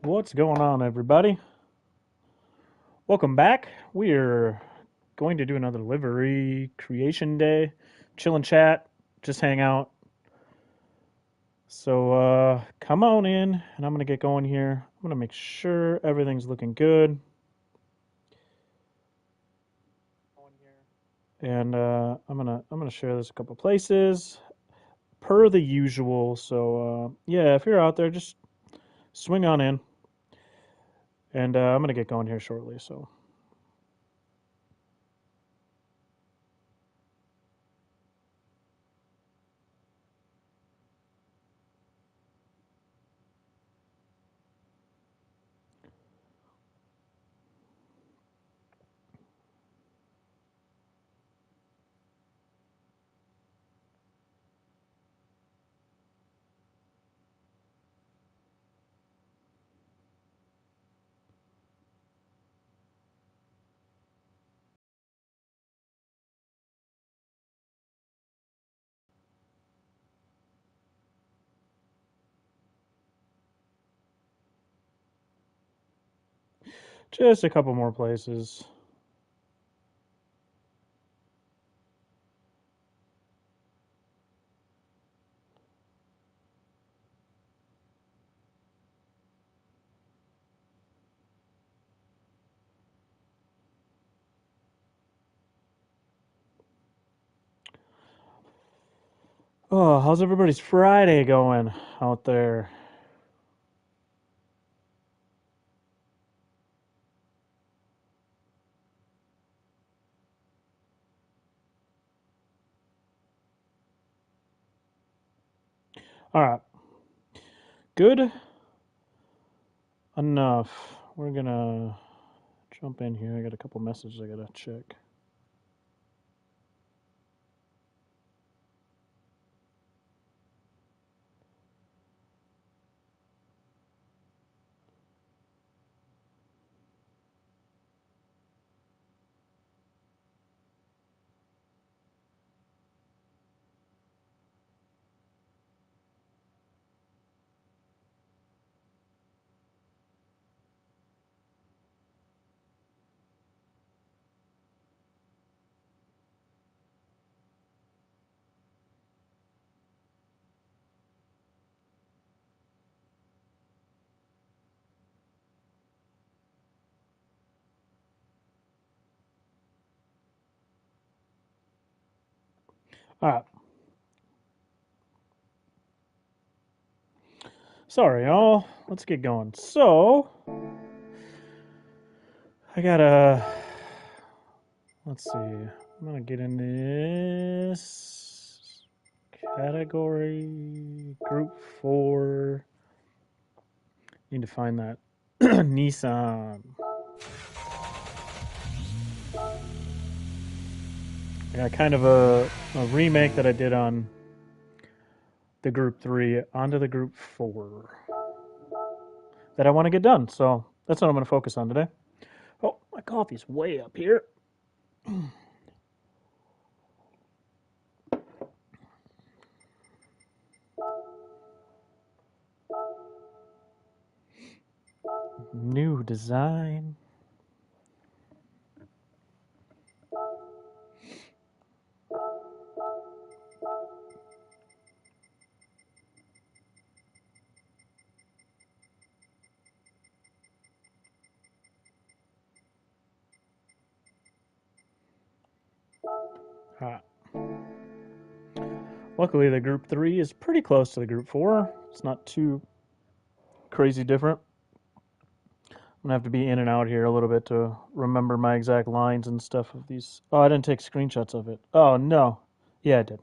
What's going on, everybody? Welcome back. We're going to do another livery creation day. Chill and chat, just hang out. So, come on in, and I'm gonna get going here. I'm gonna make sure everything's looking good, and I'm gonna share this a couple places per the usual. So, yeah, if you're out there, just swing on in, and I'm gonna get going here shortly. So. Just a couple more places. Oh, how's everybody's Friday going out there? All right, good enough. We're gonna jump in here. I got a couple messages I gotta check. All right, sorry, y'all. Let's get going. So, I gotta. Let's see. I'm gonna get in this category group 4. Need to find that Nissan. I got kind of a remake that I did on the group 3 onto the group 4 that I want to get done. So that's what I'm going to focus on today. Oh, my coffee's way up here. New design. Ah. Luckily, the group 3 is pretty close to the group 4. It's not too crazy different. I'm going to have to be in and out here a little bit to remember my exact lines and stuff of these. Oh, I didn't take screenshots of it. Oh, no. Yeah, I did.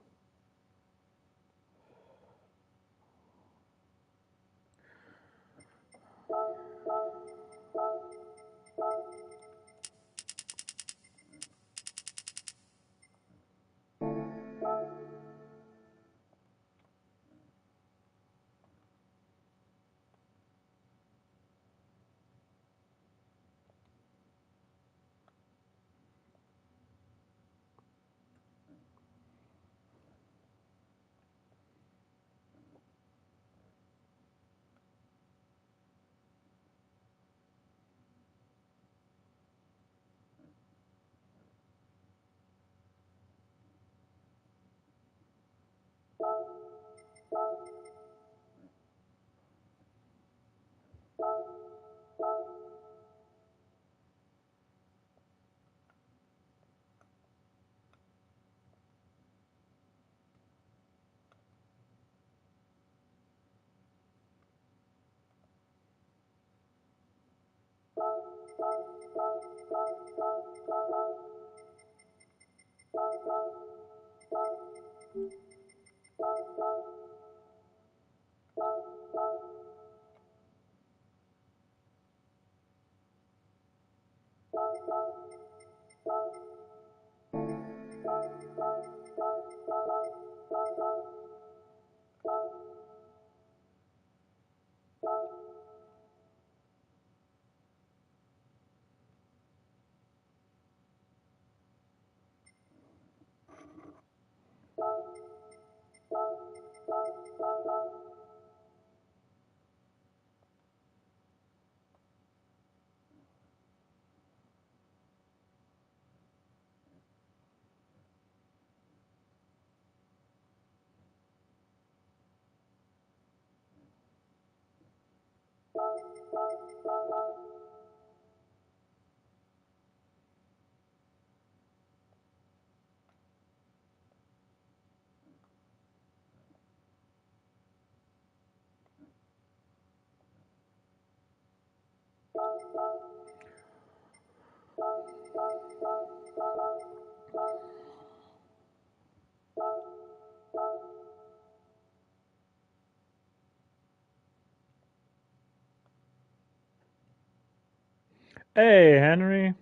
Hey, Henry.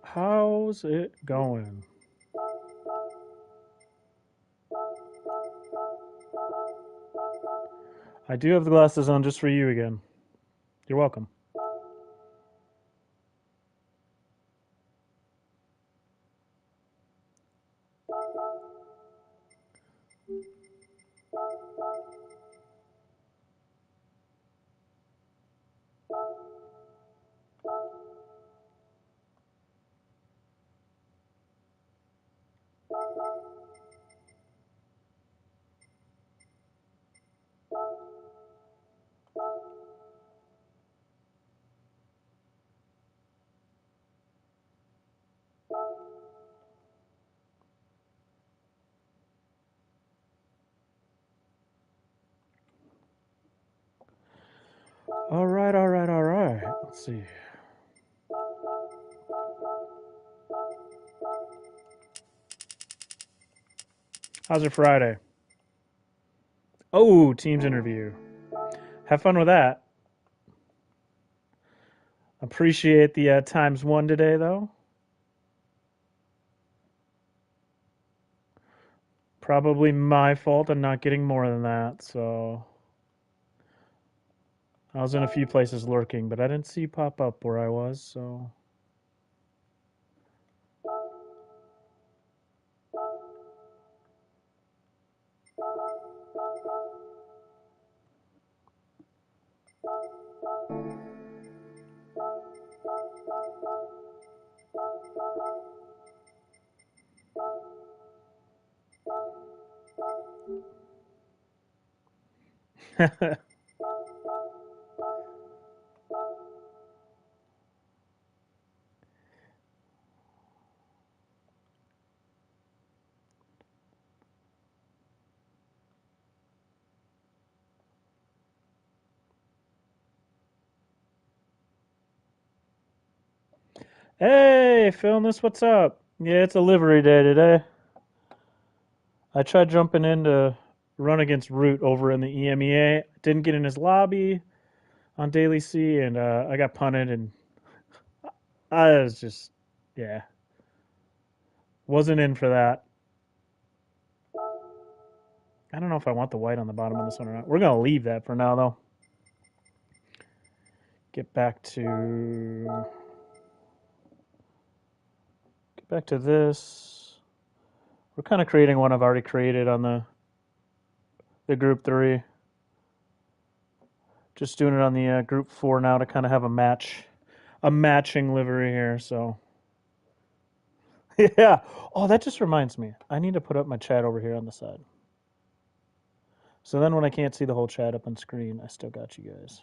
How's it going? I do have the glasses on just for you again. You're welcome. All right, all right, all right. Let's see. How's your Friday? Oh, Teams interview. Have fun with that. Appreciate the ×1 today, though. Probably my fault in not getting more than that, so. I was in a few places lurking, but I didn't see pop up where I was, so. Hey, Philness, what's up? Yeah, it's a livery day today. I tried jumping in to run against Root over in the EMEA. Didn't get in his lobby on Daily C, and I got punted, and I was just, yeah, wasn't in for that. I don't know if I want the white on the bottom of this one or not. We're gonna leave that for now, though. Get back to this. We're kind of creating one I've already created on the group 3. Just doing it on the group 4 now to kind of have a matching livery here. So yeah. Oh, that just reminds me. I need to put up my chat over here on the side. So then when I can't see the whole chat up on screen, I still got you guys.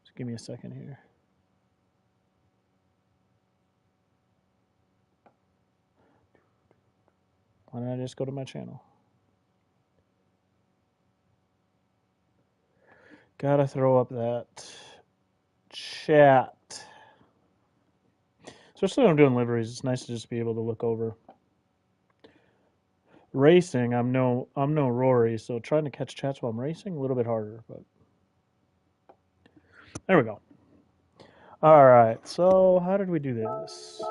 Just give me a second here. Why don't I just go to my channel? Gotta throw up that chat. Especially when I'm doing liveries, it's nice to just be able to look over. Racing, I'm no Rory, so trying to catch chats while I'm racing a little bit harder, but there we go. All right, so how did we do this?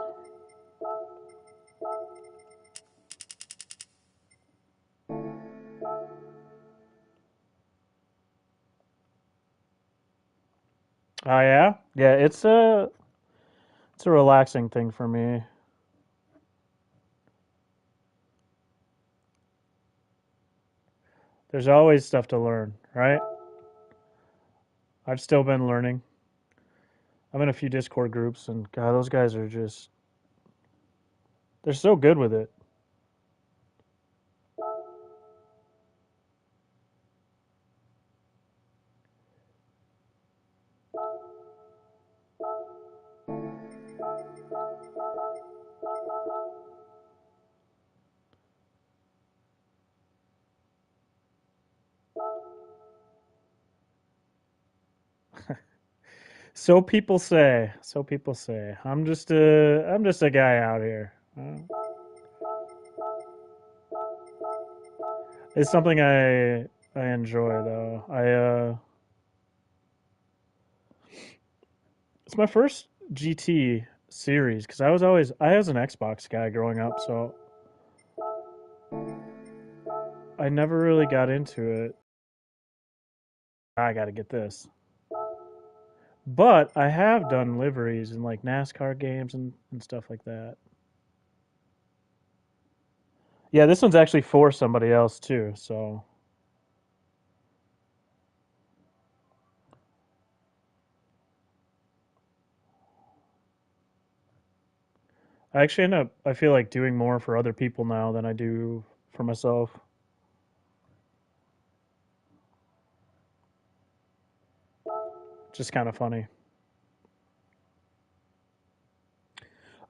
Oh yeah, yeah. It's a relaxing thing for me. There's always stuff to learn, right? I've still been learning. I'm in a few Discord groups, and God, those guys are they're so good with it. So people say. So people say. I'm just a guy out here. It's something I enjoy though. It's my first GT series because I was an Xbox guy growing up, so I never really got into it. I got to get this. But I have done liveries in like NASCAR games and stuff like that. Yeah, this one's actually for somebody else too. So I actually I feel like doing more for other people now than I do for myself. Just kind of funny.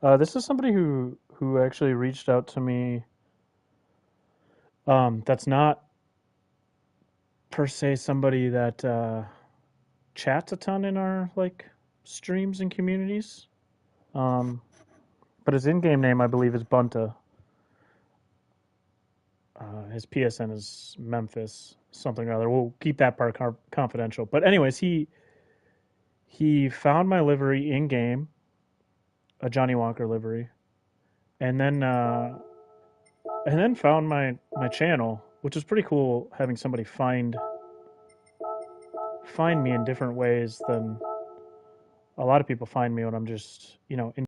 This is somebody who actually reached out to me. That's not per se somebody that chats a ton in our like streams and communities. Um, but his in-game name, I believe, is Bunta. His PSN is Memphis something or other. We'll keep that part confidential. But anyways, he found my livery in game, a Johnny Walker livery, and then found my channel, which is pretty cool. Having somebody find me in different ways than a lot of people find me when I'm just in.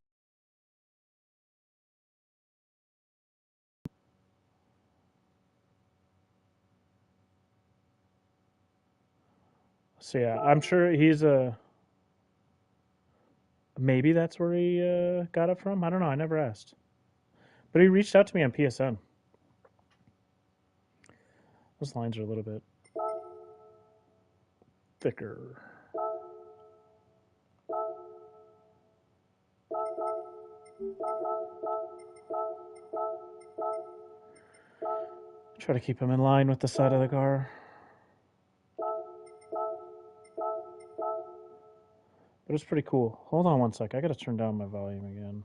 So yeah, I'm sure he's a maybe that's where he got it from. I don't know. I never asked, but he reached out to me on PSN. Those lines are a little bit thicker. Try to keep him in line with the side of the car. But it's pretty cool. Hold on one sec. I gotta turn down my volume again.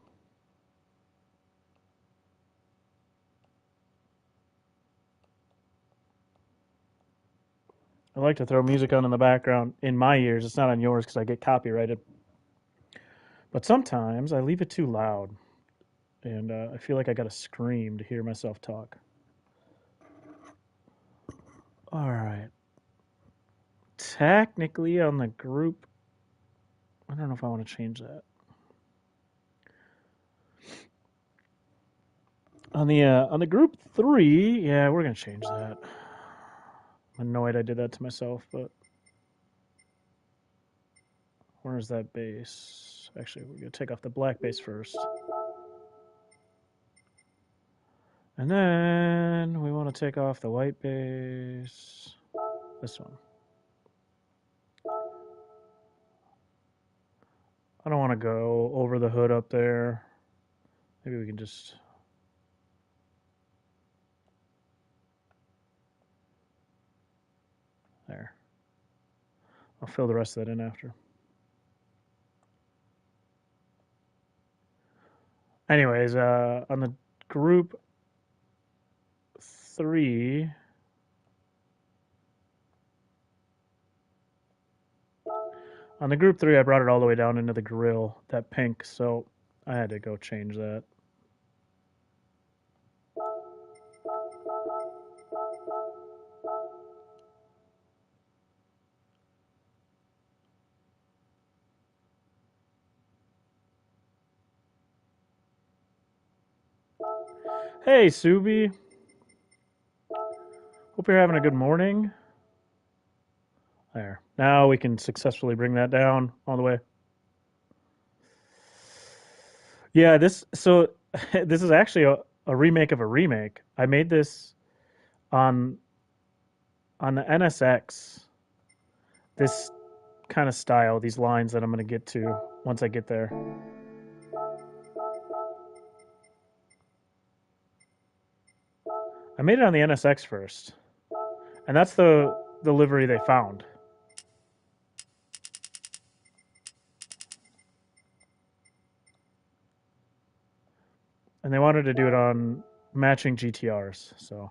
I like to throw music on in the background in my ears. It's not on yours because I get copyrighted. But sometimes I leave it too loud, and I feel like I gotta scream to hear myself talk. All right. Technically, on the group, I don't know if I want to change that. On the group 3, yeah, we're gonna change that. I'm annoyed I did that to myself, but where's that base? Actually, we're gonna take off the black base first. And then we want to take off the white base. This one. I don't want to go over the hood up there. Maybe we can just. There. I'll fill the rest of that in after. Anyways, on the group 3, I brought it all the way down into the grill, that pink, so I had to go change that. Hey, Subi. Hope you're having a good morning. There. Now we can successfully bring that down all the way. Yeah, this is actually a remake of a remake. I made this on the NSX. This kind of style, these lines that I'm going to get to once I get there. I made it on the NSX first, and that's the livery they found. And they wanted to do it on matching GTRs, so.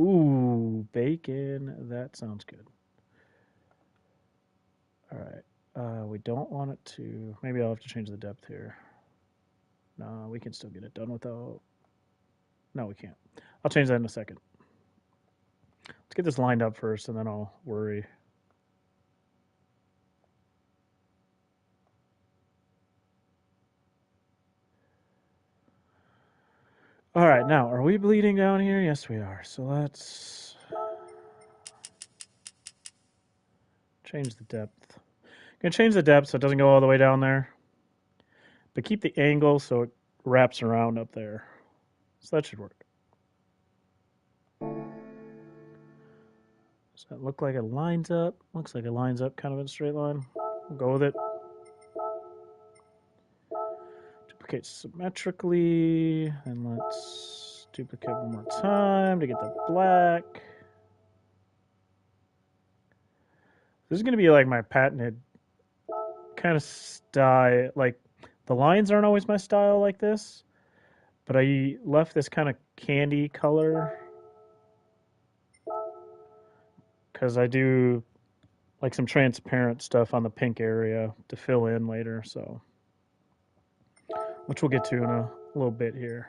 Ooh, bacon. That sounds good. All right. We don't want it to. Maybe I'll have to change the depth here. No, we can still get it done without. No, we can't. I'll change that in a second. Let's get this lined up first, and then I'll worry. All right, now, are we bleeding down here? Yes, we are. So let's change the depth. I'm going to change the depth so it doesn't go all the way down there. But keep the angle so it wraps around up there. So that should work. Does that look like it lines up? Looks like it lines up kind of in a straight line. We'll go with it. Duplicate symmetrically. And let's duplicate one more time to get the black. This is going to be like my patented kind of style. Like, the lines aren't always my style like this, but I left this kind of candy color because I do like some transparent stuff on the pink area to fill in later, so which we'll get to in a little bit here.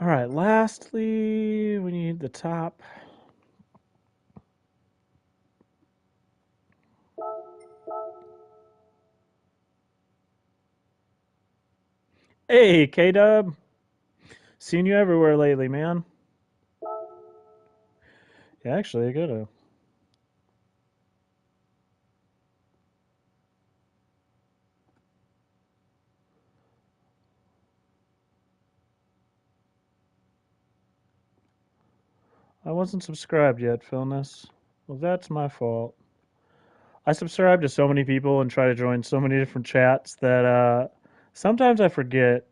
All right, lastly, we need the top. Hey, K-Dub. Seen you everywhere lately, man. Yeah, actually, I gotta. I wasn't subscribed yet, Philness. Well, that's my fault. I subscribe to so many people and try to join so many different chats that sometimes I forget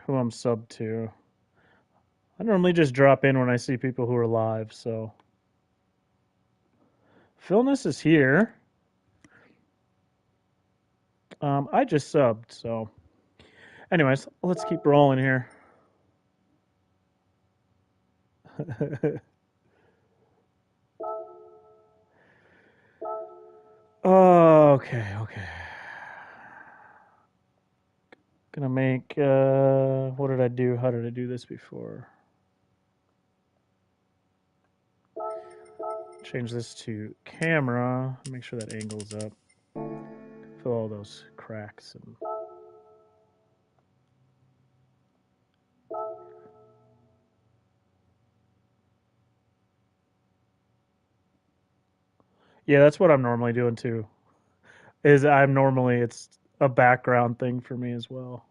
who I'm subbed to. I normally just drop in when I see people who are live, so. Philness is here. I just subbed, so. Anyways, let's keep rolling here. Okay. Gonna make, what did I do? How did I do this before? Change this to camera. Make sure that angle's up. Fill all those cracks and. Yeah, that's what I'm normally doing too. It's a background thing for me as well.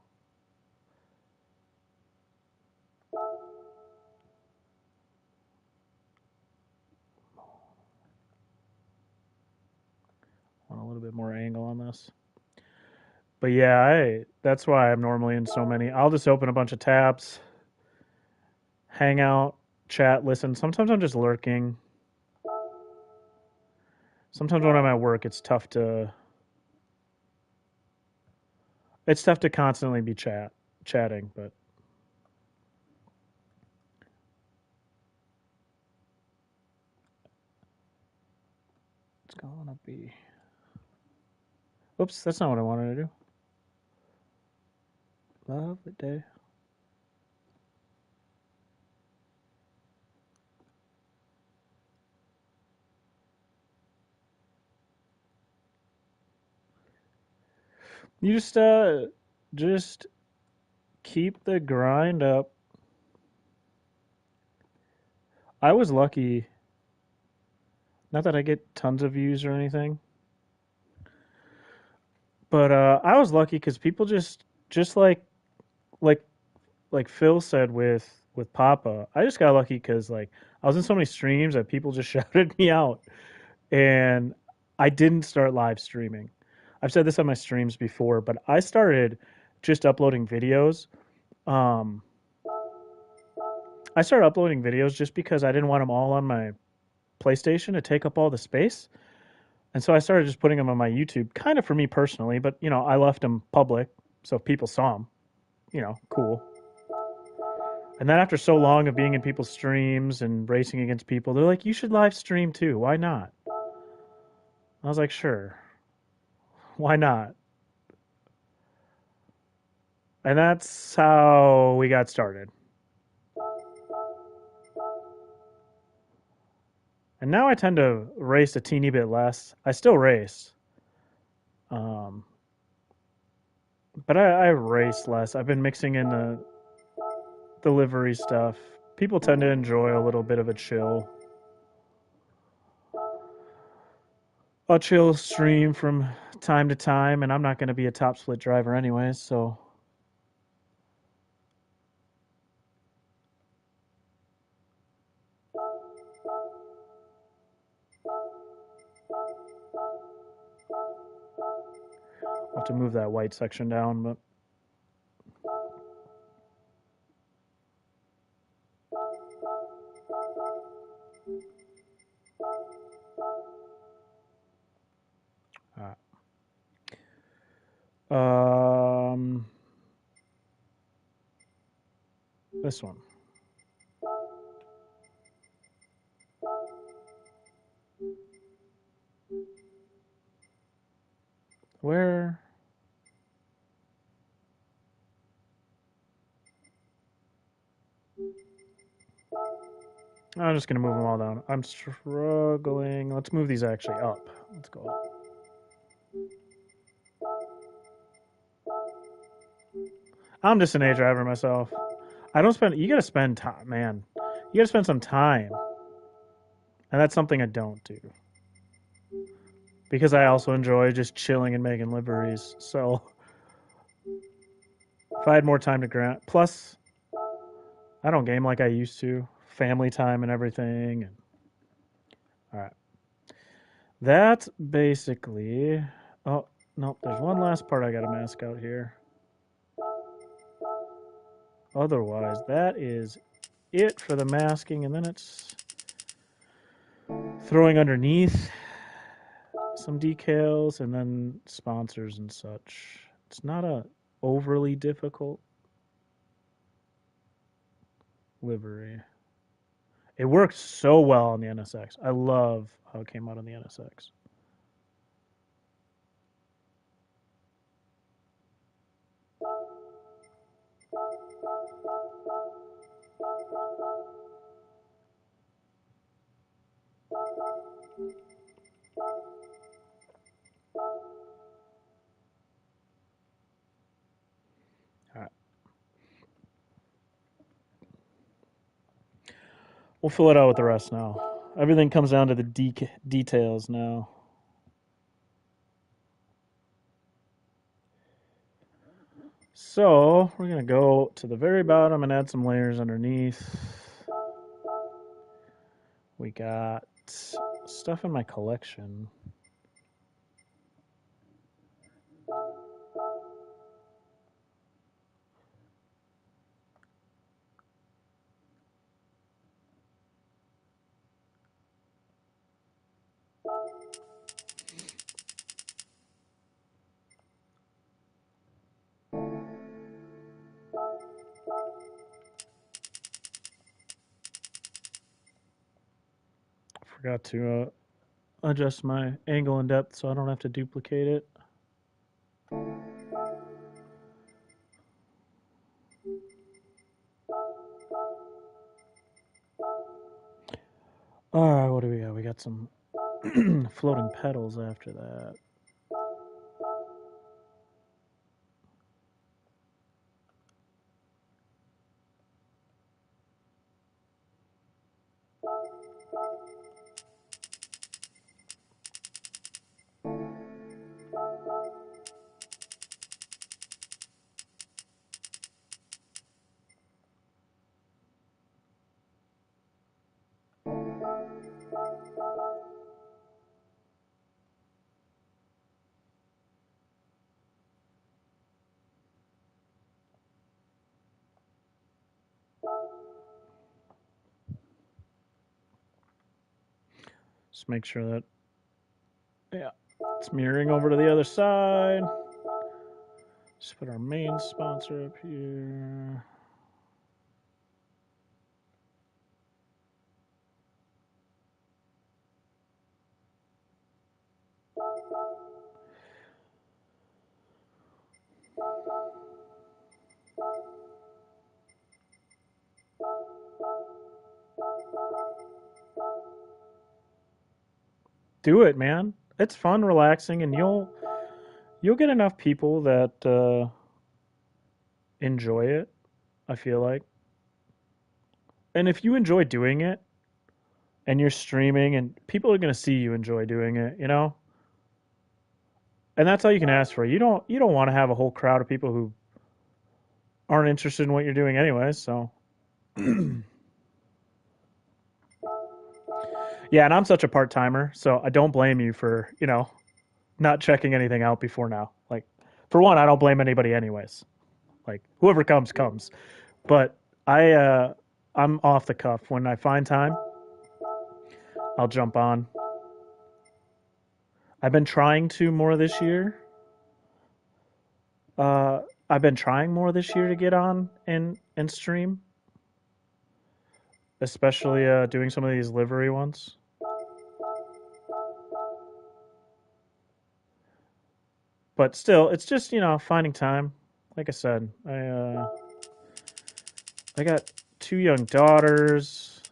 little bit more angle on this. But yeah, that's why I'm normally in so many. I'll just open a bunch of tabs, hang out, chat, listen. Sometimes I'm just lurking. Sometimes when I'm at work, it's tough to constantly be chatting, but it's gonna be. Oops, that's not what I wanted to do. Lovely day. You just keep the grind up. I was lucky. Not that I get tons of views or anything, but I was lucky because people just like like Phil said with Papa. I just got lucky because like I was in so many streams that people just shouted me out, and I didn't start live streaming. I've said this on my streams before, but I started just uploading videos. Um, I started uploading videos just because I didn't want them all on my PlayStation to take up all the space. And so I started just putting them on my YouTube, kind of for me personally, but I left them public so if people saw them, cool. And then after so long of being in people's streams and racing against people, they're like, "You should live stream too. Why not?" I was like, "Sure. Why not?" And that's how we got started. And now I tend to race a teeny bit less. I still race. Um, but I race less. I've been mixing in the livery stuff. People tend to enjoy a little bit of a chill stream from time to time, and I'm not going to be a top split driver anyways, so I'll have to move that white section down, but um, this one. Where? I'm just going to move them all down. I'm struggling. Let's move these actually up. Let's go up. I'm just an A driver myself. I don't spend, you got to spend time, man. You got to spend some time. And that's something I don't do. Because I also enjoy just chilling and making liveries. So if I had more time to grant, plus I don't game like I used to, family time and everything. And all right, that's basically. Oh no, there's one last part I got to mask out here. Otherwise, that is it for the masking, and then it's throwing underneath some decals and then sponsors and such. It's not a overly difficult livery. It works so well on the NSX. I love how it came out on the NSX. All right. We'll fill it out with the rest now. Everything comes down to the details now. So we're going to go to the very bottom and add some layers underneath. We got stuff in my collection. forgot to adjust my angle and depth so I don't have to duplicate it. All right, what do we got? We got some floating petals after that. Just make sure that, yeah, it's mirroring over to the other side. Just put our main sponsor up here. Do it, man. It's fun, relaxing, and you'll get enough people that enjoy it. I feel like, and if you enjoy doing it, and you're streaming, and people are gonna see you enjoy doing it, and that's all you can ask for. You don't want to have a whole crowd of people who aren't interested in what you're doing anyway. So, yeah, and I'm such a part timer, so I don't blame you for not checking anything out before now. Like, for one, I don't blame anybody anyways. Like, whoever comes comes. But I'm off the cuff. When I find time, I'll jump on. I've been trying to more this year. Uh, I've been trying more this year to get on and stream, especially doing some of these livery ones. But still, it's just finding time. Like I said, I got two young daughters,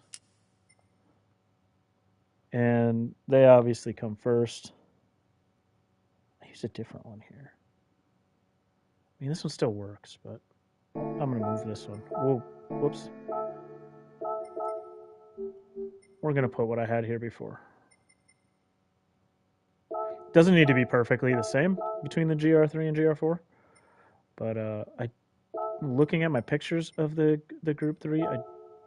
and they obviously come first. I use a different one here. I mean, this one still works, but I'm gonna move this one. Whoa, whoops. We're gonna put what I had here before. Doesn't need to be perfectly the same between the GR3 and GR4, but looking at my pictures of the Group 3, I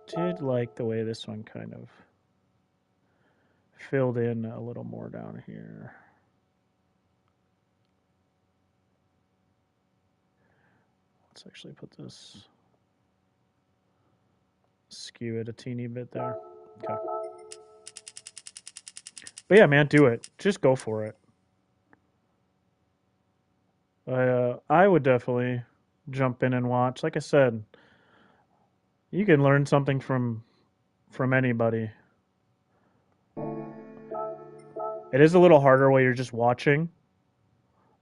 did like the way this one kind of filled in a little more down here. Let's actually put this, skew it a teeny bit there. Okay. But yeah, man, do it. Just go for it. I would definitely jump in and watch. Like I said, you can learn something from anybody. It is a little harder while you're just watching,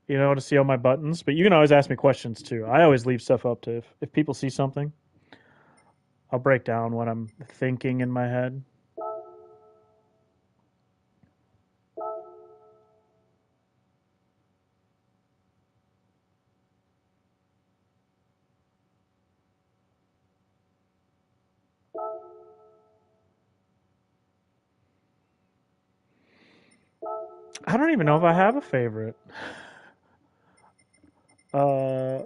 to see all my buttons, but you can always ask me questions too. I always leave stuff up to if people see something, I'll break down what I'm thinking in my head. I don't even know if I have a favorite. Uh,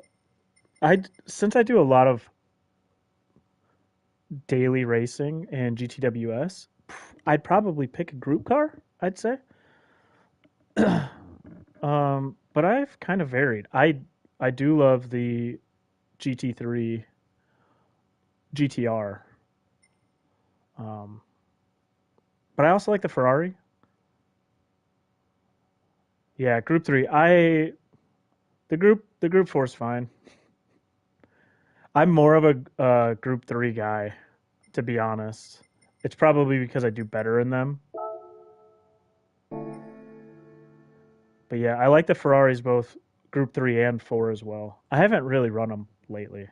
I since I do a lot of daily racing and GTWS, I'd probably pick a group car. I'd say. But I've kind of varied. I do love the GT3 GTR. Um, but I also like the Ferrari. Yeah, Group 3. The Group 4 is fine. I'm more of a Group 3 guy, to be honest. It's probably because I do better in them. But yeah, I like the Ferraris both Group 3 and 4 as well. I haven't really run them lately.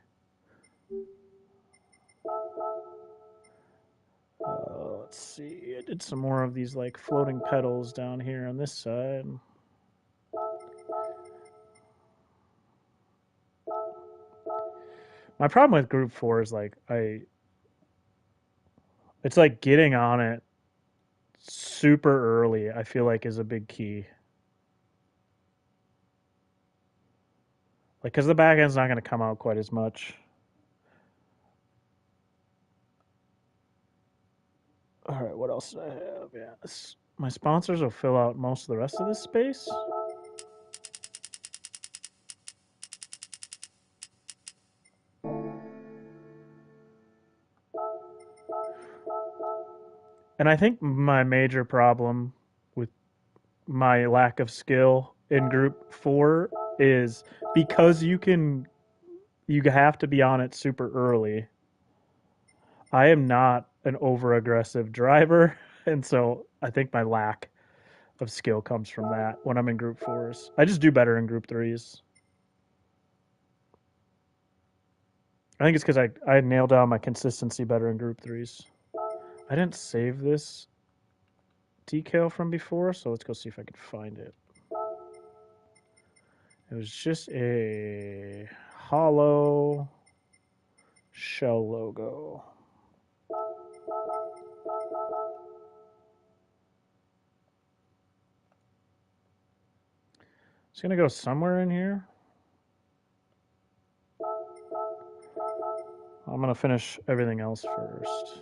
Let's see. I did some more of these like floating pedals down here on this side. My problem with Group 4 is like it's like getting on it super early. I feel like is a big key. Like, because the back end's not going to come out quite as much. All right, what else do I have? Yeah, my sponsors will fill out most of the rest of this space. And I think my major problem with my lack of skill in Group 4 is because you have to be on it super early. I am not an over aggressive driver, and so I think my lack of skill comes from that when I'm in Group 4s. I just do better in Group 3s. I think it's because I nailed down my consistency better in Group 3s. I didn't save this decal from before, so let's go see if I can find it. It was just a hollow shell logo. It's going to go somewhere in here. I'm going to finish everything else first.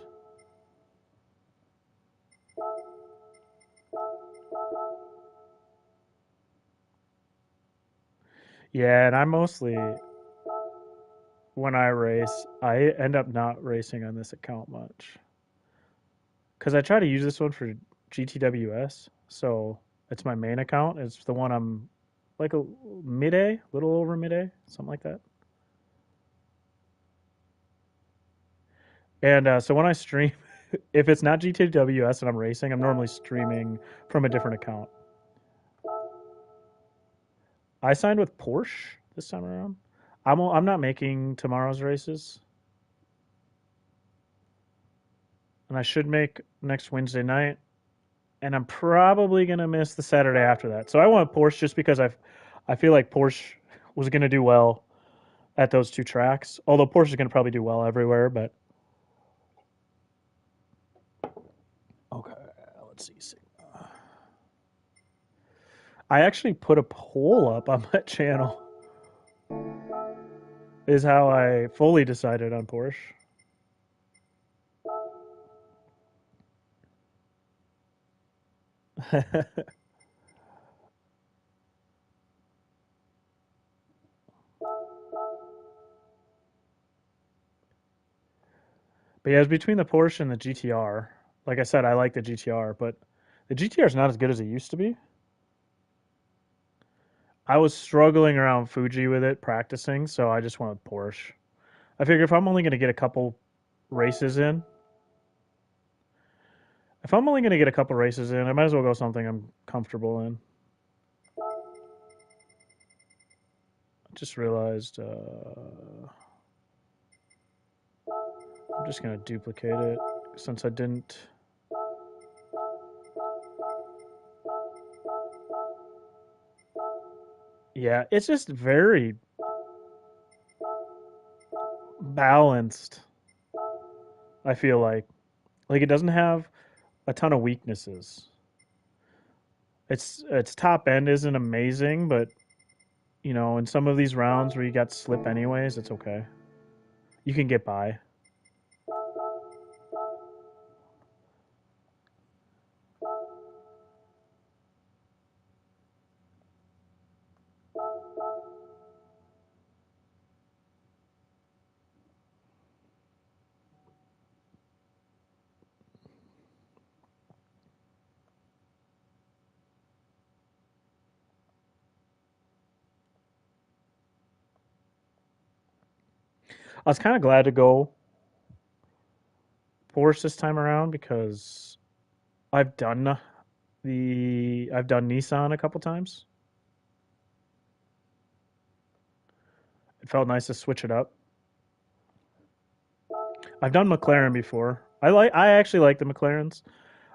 Yeah, and I mostly, when I race, I end up not racing on this account much. Because I try to use this one for GTWS, so it's my main account. It's the one I'm like a mid-A, little over mid-A, something like that. And so when I stream, if it's not GTWS and I'm racing, I'm normally streaming from a different account. I signed with Porsche this time around. I'm not making tomorrow's races, and I should make next Wednesday night, and I'm probably gonna miss the Saturday after that. So I want Porsche just because I feel like Porsche was gonna do well at those two tracks. Although Porsche is gonna probably do well everywhere, but okay, let's see. I actually put a poll up on my channel. Is how I fully decided on Porsche. But yeah, it's between the Porsche and the GTR. Like I said, I like the GTR, but the GTR is not as good as it used to be. I was struggling around Fuji with it practicing, so I just went with Porsche. I figure if I'm only going to get a couple races in, if I'm only going to get a couple races in, I might as well go something I'm comfortable in. I just realized I'm just going to duplicate it since I didn't. Yeah, it's just very balanced. I feel like it doesn't have a ton of weaknesses. Its top end isn't amazing, but you know, in some of these rounds where you got slip anyways, it's okay. You can get by. I was kind of glad to go Porsche this time around because I've done I've done Nissan a couple times. It felt nice to switch it up. I've done McLaren before. I actually like the McLarens.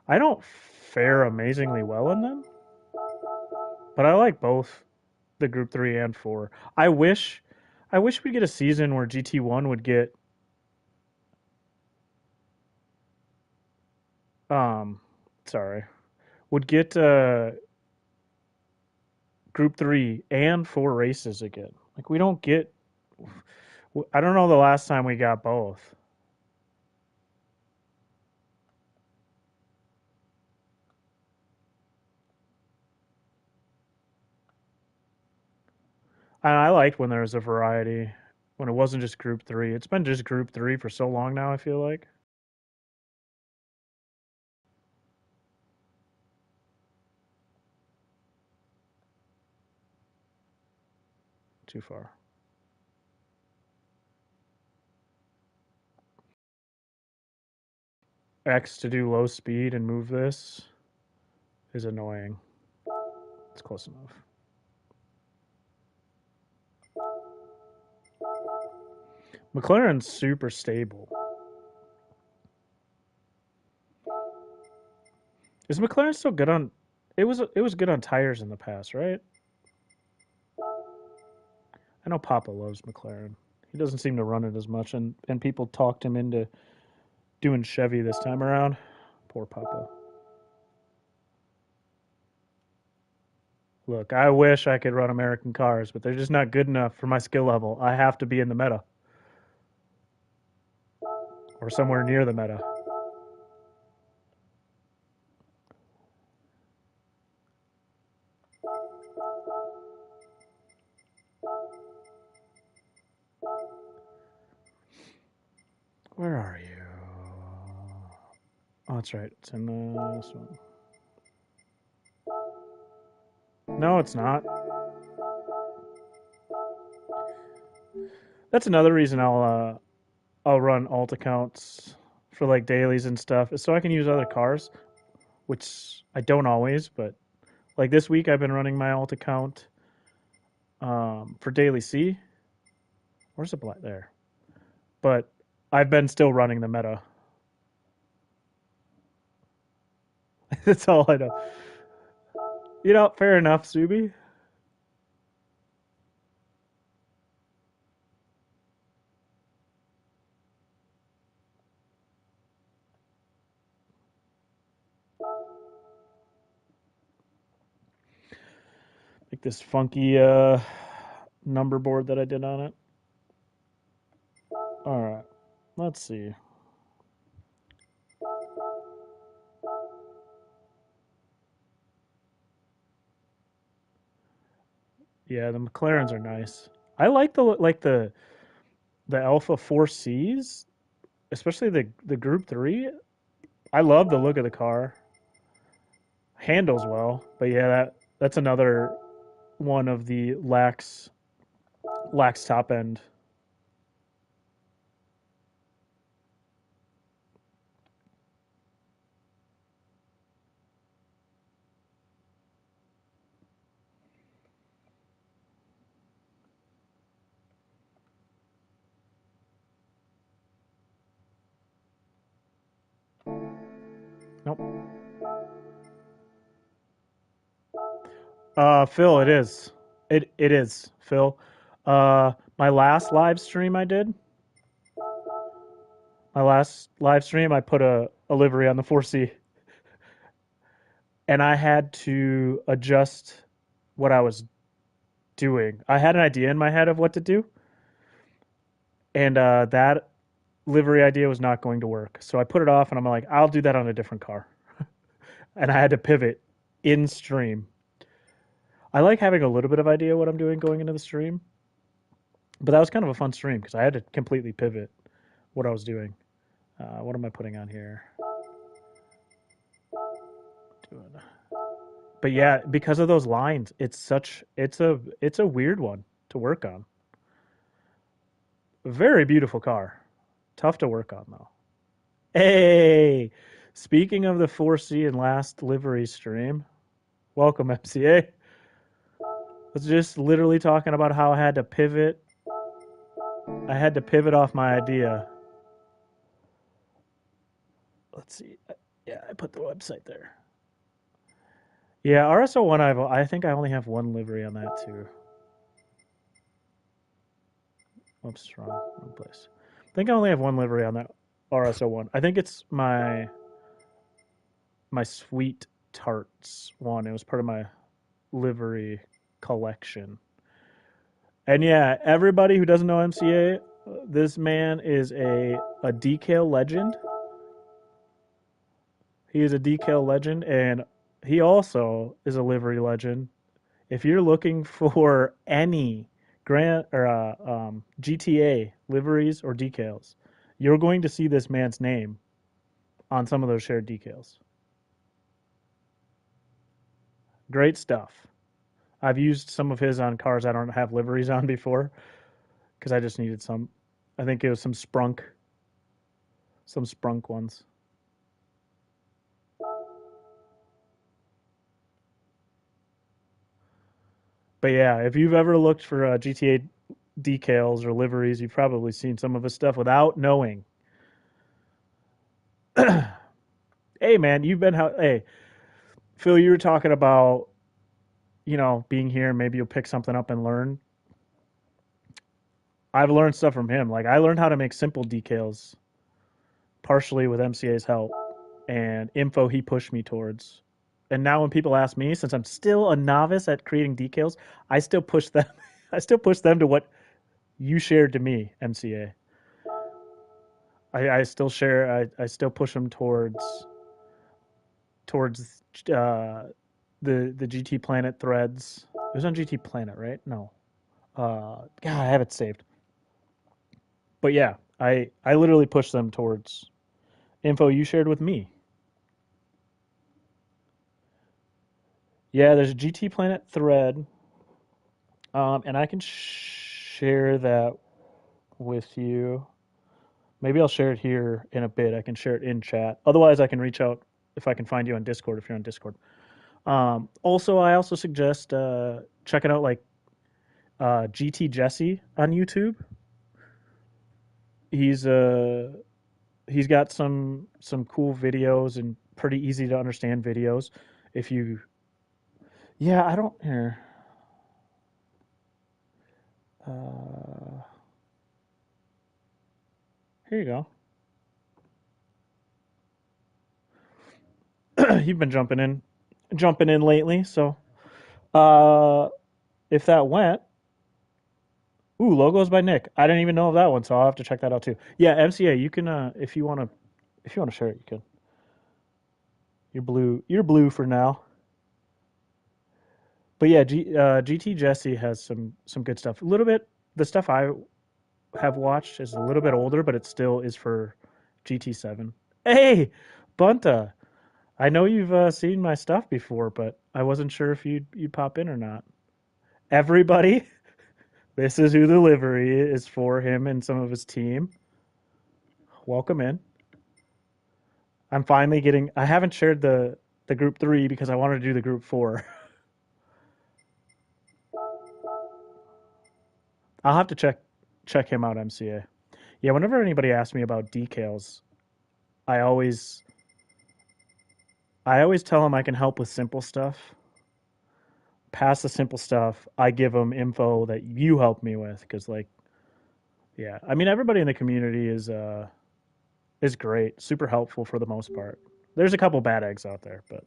I don't fare amazingly well in them, but I like both the Group 3 and 4. I wish we'd get a season where GT1 would get um sorry, would get Group 3 and 4 races again. Like we don't get I don't know the last time we got both. And I liked when there was a variety, when it wasn't just Group 3. It's been just Group 3 for so long now, I feel like. Too far. X to do low speed and move this is annoying. It's close enough. McLaren's super stable. Is McLaren still good on? It was good on tires in the past, right? I know Papa loves McLaren. He doesn't seem to run it as much, and people talked him into doing Chevy this time around. Poor Papa. Look, I wish I could run American cars, but they're just not good enough for my skill level. I have to be in the meta or somewhere near the meta. Where are you? Oh, that's right. It's in this one. No, it's not. That's another reason I'll run alt accounts for like dailies and stuff, is so I can use other cars, which I don't always, but like this week I've been running my alt account for daily C. Where's the black there? But I've been still running the meta. That's all I know. You know, fair enough, Subi. Like this funky number board that I did on it. All right, let's see. Yeah, the McLarens are nice. I like the Alpha 4Cs, especially the Group 3. I love the look of the car. Handles well, but yeah, that's another one of the lax top end. Nope. Phil, it is. It is, Phil. My last live stream I did, my last live stream, I put a livery on the 4C, and I had to adjust what I was doing. I had an idea in my head of what to do, and that livery idea was not going to work. So I put it off, and I'm like, I'll do that on a different car, and I had to pivot in stream. I like having a little bit of idea what I'm doing going into the stream, but that was kind of a fun stream because I had to completely pivot what I was doing. What am I putting on here? Doing. But yeah, because of those lines, it's a weird one to work on. Very beautiful car. Tough to work on though. Hey, speaking of the 4C and last livery stream, welcome MCA. I was just literally talking about how I had to pivot I had to pivot off my idea. Let's see. Yeah, I put the website there. Yeah, RSO1. I think I only have one livery on that too. Oops, wrong place. I think I only have one livery on that RSO1. I think it's my sweet tarts one. It was part of my livery collection. And yeah, everybody who doesn't know MCA, this man is a decal legend. He is a decal legend, and he also is a livery legend. If you're looking for any GTA liveries or decals, you're going to see this man's name on some of those shared decals. Great stuff. I've used some of his on cars I don't have liveries on before because I just needed some. I think it was some sprunk ones. But yeah, if you've ever looked for GTA decals or liveries, you've probably seen some of his stuff without knowing. Hey man, hey Phil, you were talking about being here. Maybe you'll pick something up and learn. I've learned stuff from him. Like I learned how to make simple decals partially with MCA's help and info he pushed me towards. And now when people ask me, since I'm still a novice at creating decals, I still push them. I still push them to what you shared to me, MCA. I still share. I still push them towards the GT Planet threads. It was on GT Planet, right? No. God, I have it saved. But yeah, I literally push them towards info you shared with me. Yeah, there's a GT Planet thread, and I can share that with you. Maybe I'll share it here in a bit. I can share it in chat. Otherwise, I can reach out if I can find you on Discord if you're on Discord. Also, I also suggest checking out like GT Jesse on YouTube. He's he's got some cool videos and pretty easy to understand videos. If you Yeah, I don't here. Uh, Here you go. You've been jumping in lately, so uh if that went, ooh, logos by Nick. I didn't even know of that one, so I'll have to check that out too. Yeah, MCA, you can if you want to share it, you can. You're blue for now. But yeah, GT Jesse has some good stuff. A little bit the stuff I have watched is a little bit older, but it still is for GT7. Hey, Bunta, I know you've seen my stuff before, but I wasn't sure if you'd pop in or not. Everybody, this is who the livery is for him and some of his team. Welcome in. I'm finally getting. I haven't shared the group 3 because I wanted to do the group 4. I'll have to check him out, MCA. Yeah, whenever anybody asks me about decals, I always I always tell them I can help with simple stuff. Past the simple stuff, I give them info that you help me with because, like, yeah, I mean, everybody in the community is great, super helpful for the most part. There's a couple bad eggs out there, but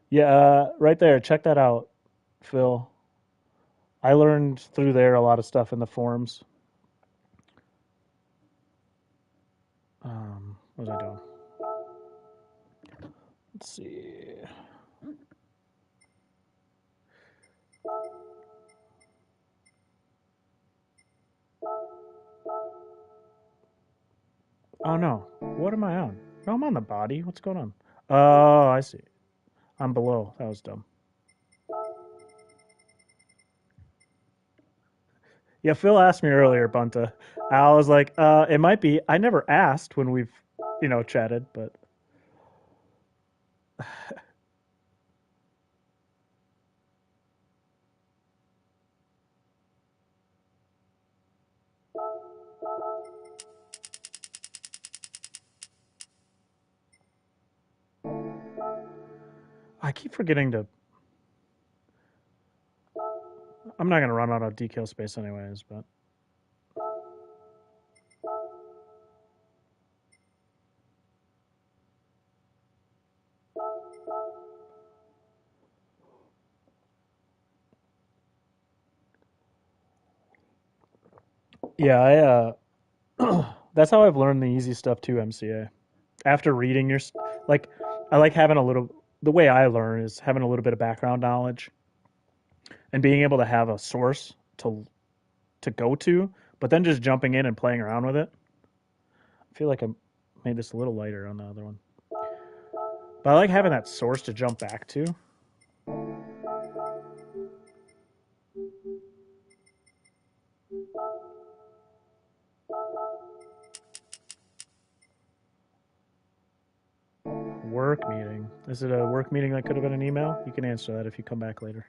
yeah, right there, check that out, Phil. I learned through there a lot of stuff in the forums. What was I doing? Let's see. Oh no, what am I on? No, I'm on the body. What's going on? Oh, I see. I'm below. That was dumb. Yeah, Phil asked me earlier, Bunta. I was like, it might be. I never asked when we've, chatted, but I keep forgetting to. I'm not going to run out of decal space anyways, but. Yeah, that's how I've learned the easy stuff too, MCA. After reading like, I like having a little, the way I learn is having a little bit of background knowledge and being able to have a source to go to, but then just jumping in and playing around with it. I feel like I made this a little lighter on the other one. But I like having that source to jump back to. Work meeting. Is it a work meeting that could have been an email? You can answer that if you come back later.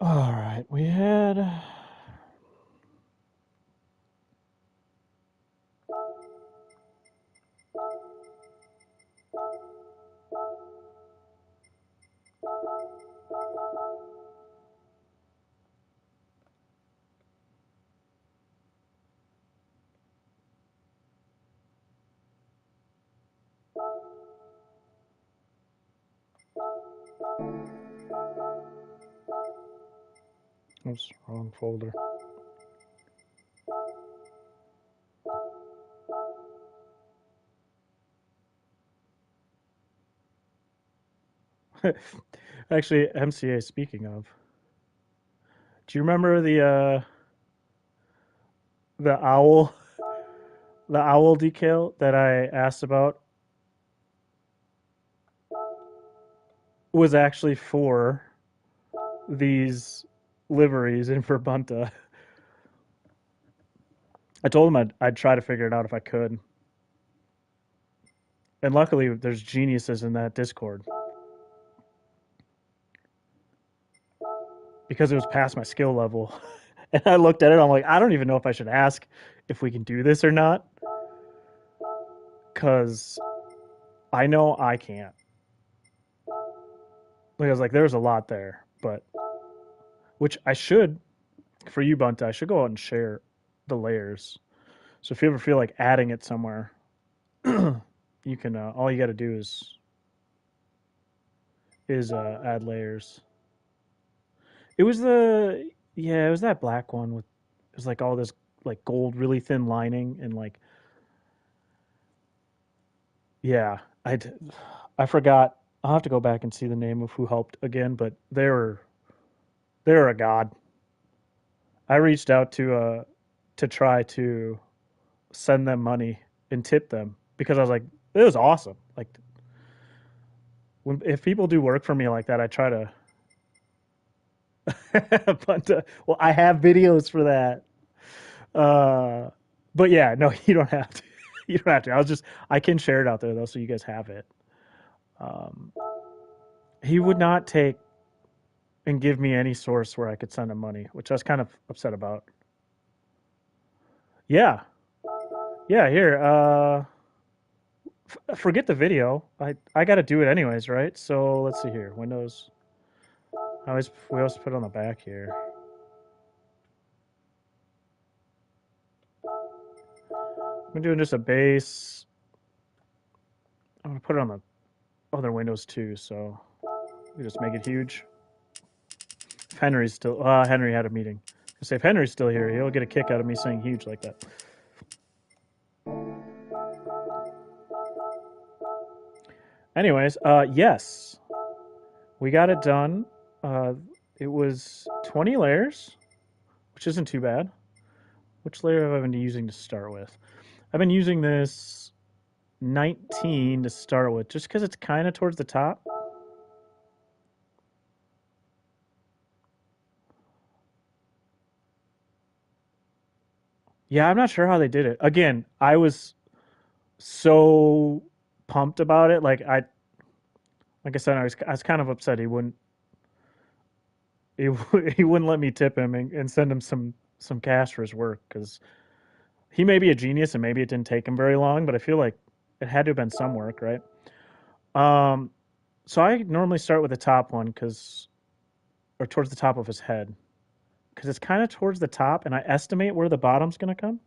All right, we had. Oops, wrong folder. Actually, MCA, speaking of, do you remember the owl the owl decal that I asked about was actually for these liveries in Verbunta. I told him I'd try to figure it out if I could. And luckily, there's geniuses in that Discord because it was past my skill level. And I looked at it, I'm like, I don't even know if I should ask if we can do this or not. Because I know I can't. Like, I was like, there's a lot there, but which I should, for you, Bunta, I should go out and share the layers. So if you ever feel like adding it somewhere, you can. All you got to do is add layers. It was it was that black one with it was like all this like gold, really thin lining and like yeah, I forgot. I'll have to go back and see the name of who helped again, but they're a god. I reached out to try to send them money and tip them because I was like, it was awesome. Like if people do work for me like that, I try to. But well, I have videos for that. Uh, but yeah, no, you don't have to. You don't have to. I can share it out there though, so you guys have it. Um, he would not take and give me any source where I could send him money, which I was kind of upset about. Yeah, yeah. Here, forget the video. I got to do it anyways, right? So let's see here. Windows. We always put it on the back here. I'm doing just a base. I'm gonna put it on the other windows too, so we just make it huge. If Henry's still, Henry had a meeting. Say if Henry's still here, he'll get a kick out of me saying huge like that. Anyways, yes, we got it done. Uh, it was 20 layers, which isn't too bad. Which layer have I been using to start with? I've been using this 19 to start with, just because it's kind of towards the top. Yeah, I'm not sure how they did it. Again, I was so pumped about it. Like I said, I was kind of upset he, he wouldn't let me tip him and send him some cash for his work because he may be a genius and maybe it didn't take him very long, but I feel like it had to have been some work, right? Um, so I normally start with the top one because, or towards the top of his head, because it's kind of towards the top, and I estimate where the bottom's gonna come,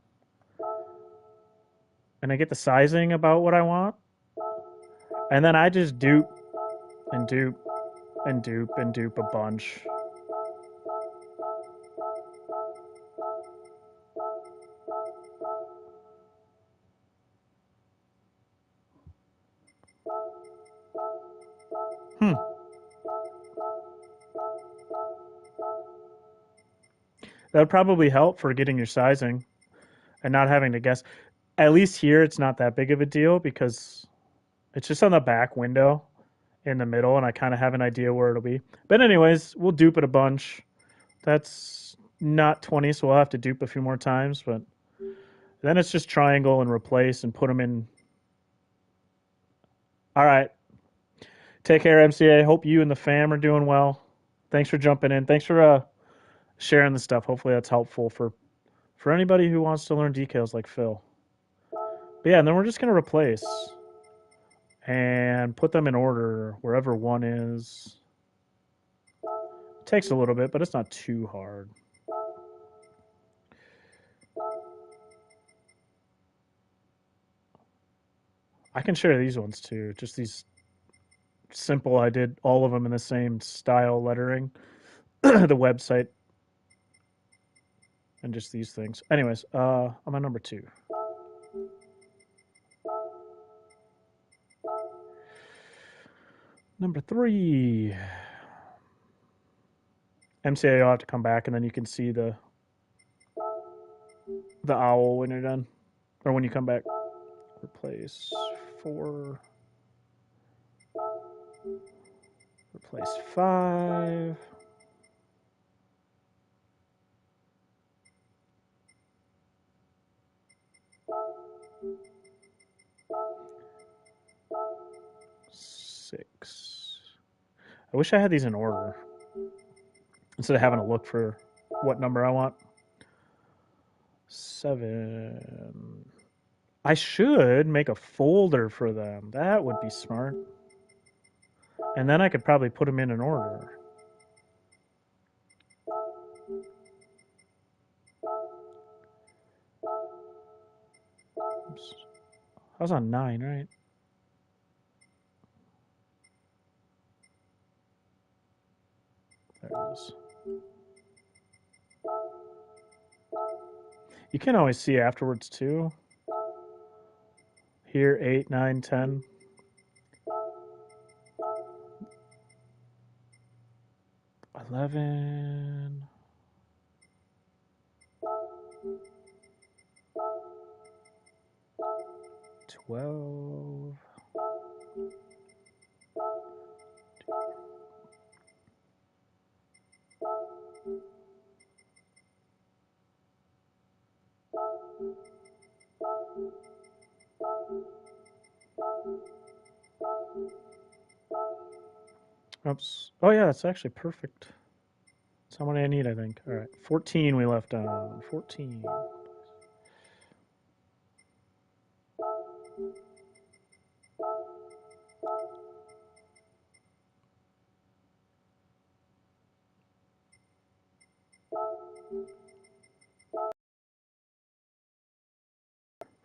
and I get the sizing about what I want, and then I just dupe and dupe and dupe and dupe a bunch. Hmm. That would probably help for getting your sizing and not having to guess. At least here, it's not that big of a deal because it's just on the back window in the middle, and I kind of have an idea where it'll be. But anyways, we'll dupe it a bunch. That's not 20, so we'll have to dupe a few more times. But then it's just triangle and replace and put them in. All right. Take care, MCA. Hope you and the fam are doing well. Thanks for jumping in. Thanks for sharing the stuff. Hopefully that's helpful for anybody who wants to learn decals like Phil. But yeah, and then we're just gonna replace and put them in order wherever one is. It takes a little bit, but it's not too hard. I can share these ones too. Just these simple. I did all of them in the same style lettering, the website, and just these things. Anyways, I'm on number 2. Number 3. MCA, you'll have to come back, and then you can see the owl when you're done, or when you come back. Replace 4. Replace 5. Six. I wish I had these in order instead of having to look for what number I want. 7. I should make a folder for them. That would be smart. And then I could probably put them in an order. Oops. I was on 9, right? There it is. You can always see afterwards too. Here, 8, 9, 10. 11. 12. Oops. Oh yeah, that's actually perfect. That's how many I need, I think. All right, 14 we left on. 14.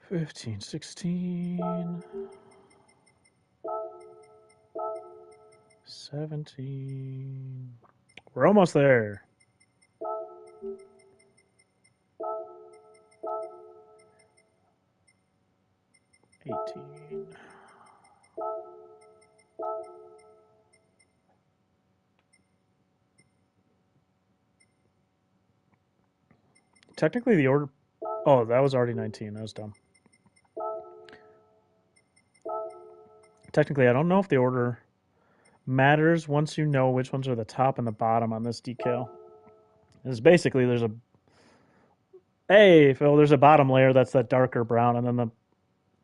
15, 16, 17. We're almost there. 18. Technically, the order. Oh, that was already 19. That was dumb. Technically, I don't know if the order matters once you know which ones are the top and the bottom on this decal. It's basically there's a hey Phil, there's a bottom layer that's that darker brown, and then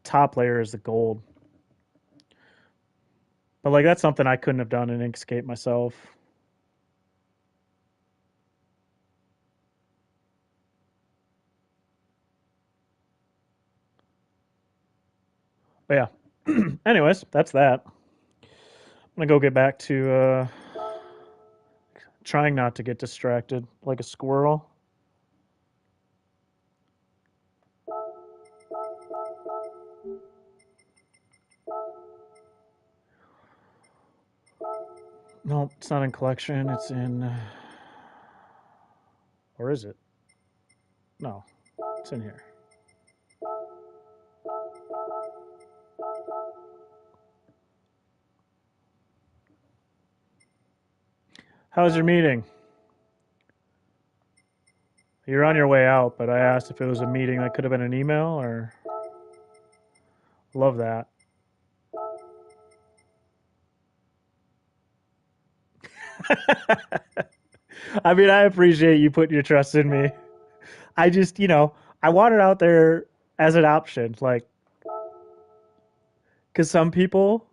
top layer is the gold. But like that's something I couldn't have done in Inkscape myself. But yeah. Anyways, that's that. I'm gonna go get back to trying not to get distracted like a squirrel. No, it's not in collection. It's in. Or is it? No, it's in here. How was your meeting? You're on your way out, but I asked if it was a meeting that could have been an email or. Love that. I mean, I appreciate you putting your trust in me. I just, I want it out there as an option. Like, because some people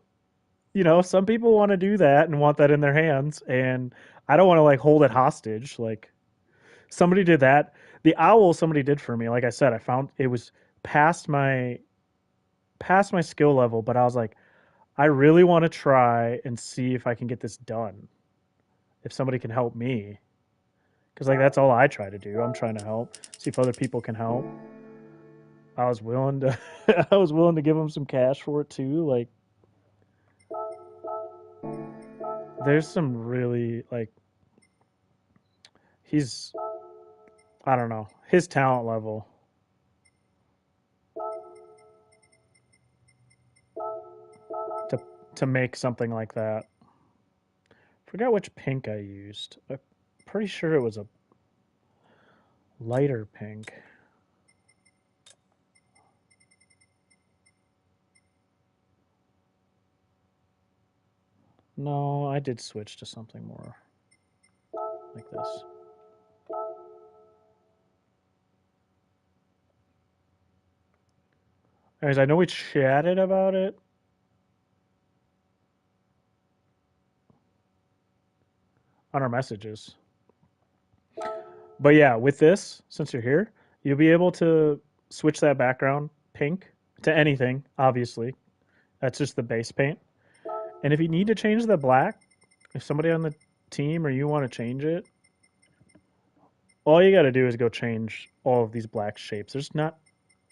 want to do that and want that in their hands. And I don't want to like hold it hostage. Like, somebody did that. The owl somebody did for me. Like I said, I found it was past my skill level, but I was like, I really want to try and see if I can get this done. If somebody can help me, because like that's all I try to do. I'm trying to help, see if other people can help. I was willing to, I was willing to give them some cash for it too. Like, there's some really like he's, I don't know, his talent level to make something like that. Forgot which pink I used. I'm pretty sure it was a lighter pink. No, I did switch to something more like this. Anyways, I know we chatted about it on our messages. But yeah, with this, since you're here, you'll be able to switch that background pink to anything, obviously. That's just the base paint. And if you need to change the black, if somebody on the team or you want to change it, all you got to do is go change all of these black shapes. There's not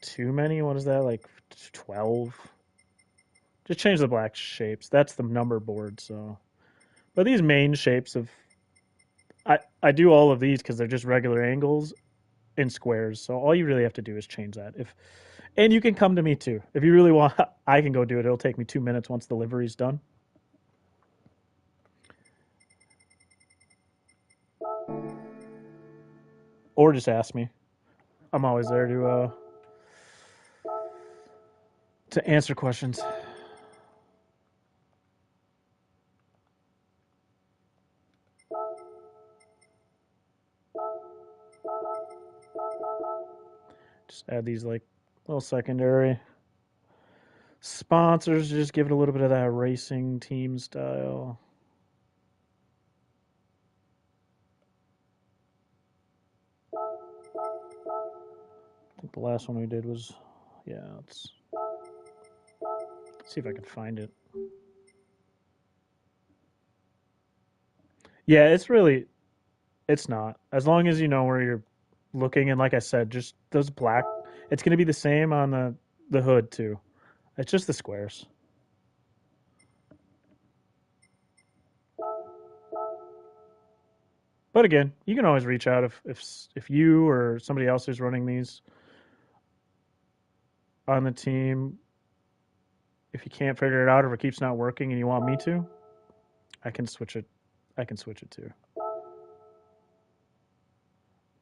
too many. What is that? Like 12? Just change the black shapes. That's the number board. So, but these main shapes of, I do all of these because they're just regular angles in squares. So all you really have to do is change that. And you can come to me too if you really want. I can go do it. It'll take me 2 minutes once the livery's done. Or just ask me. I'm always there to answer questions. Just add these like little secondary sponsors. Just give it a little bit of that racing team style. I think the last one we did was, yeah. Let's see if I can find it. Yeah, it's not. As long as you know where you're looking, and like I said, just those black. It's going to be the same on the hood too. It's just the squares. But again, you can always reach out if you or somebody else is running these on the team. If you can't figure it out or if it keeps not working and you want me to, I can switch it. I can switch it too.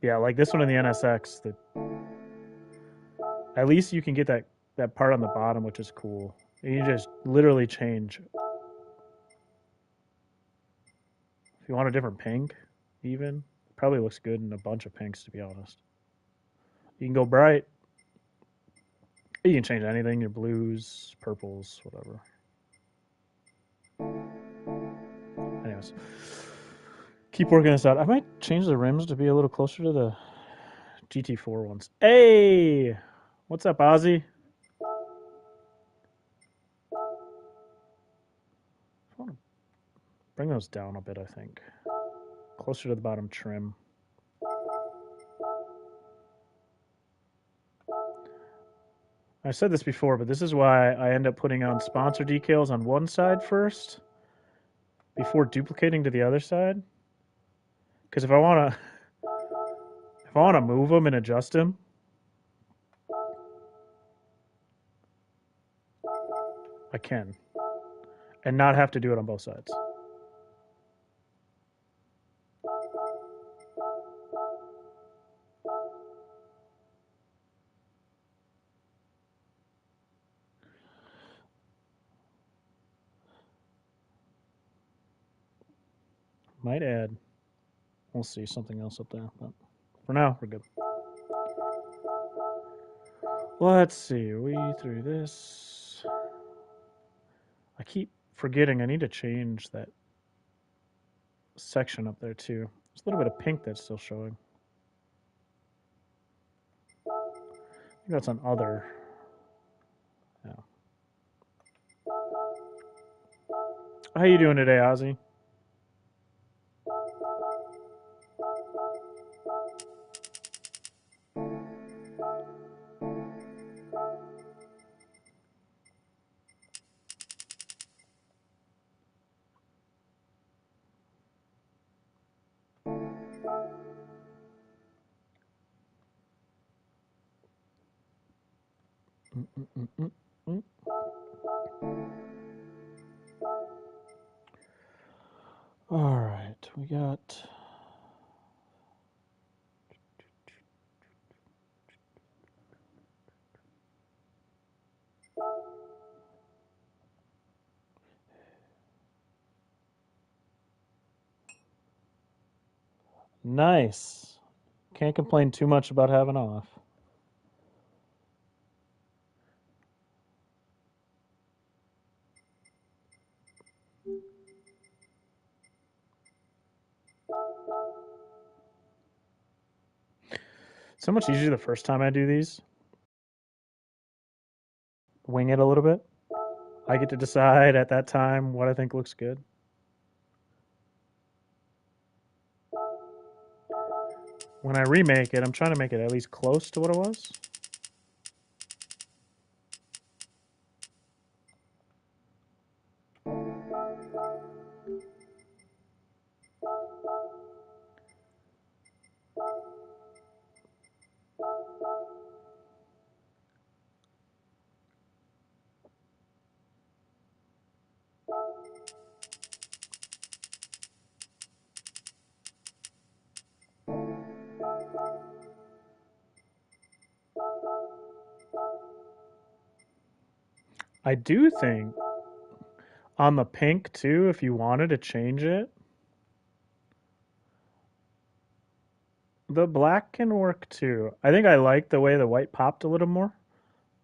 Yeah, like this one in the NSX. At least you can get that part on the bottom, which is cool. And you just literally change. If you want a different pink, even probably looks good in a bunch of pinks, to be honest. You can go bright. You can change anything, your blues, purples, whatever. Anyways, keep working this out. I might change the rims to be a little closer to the GT4 ones. Hey! What's up, Ozzy? I want to bring those down a bit, I think. Closer to the bottom trim. I said this before, but this is why I end up putting on sponsor decals on one side first before duplicating to the other side. Because if I want to move them and adjust them, I can, and not have to do it on both sides. Might add, we'll see, something else up there, but for now, we're good. Let's see, we through this. I keep forgetting I need to change that section up there too. There's a little bit of pink that's still showing. I think that's on other. Yeah. How you doing today, Ozzy? All right, we got. Nice. Can't complain too much about having off. So much easier the first time I do these. Wing it a little bit. I get to decide at that time what I think looks good. When I remake it, I'm trying to make it at least close to what it was. I do think on the pink too, if you wanted to change it, the black can work too. I think I like the way the white popped a little more,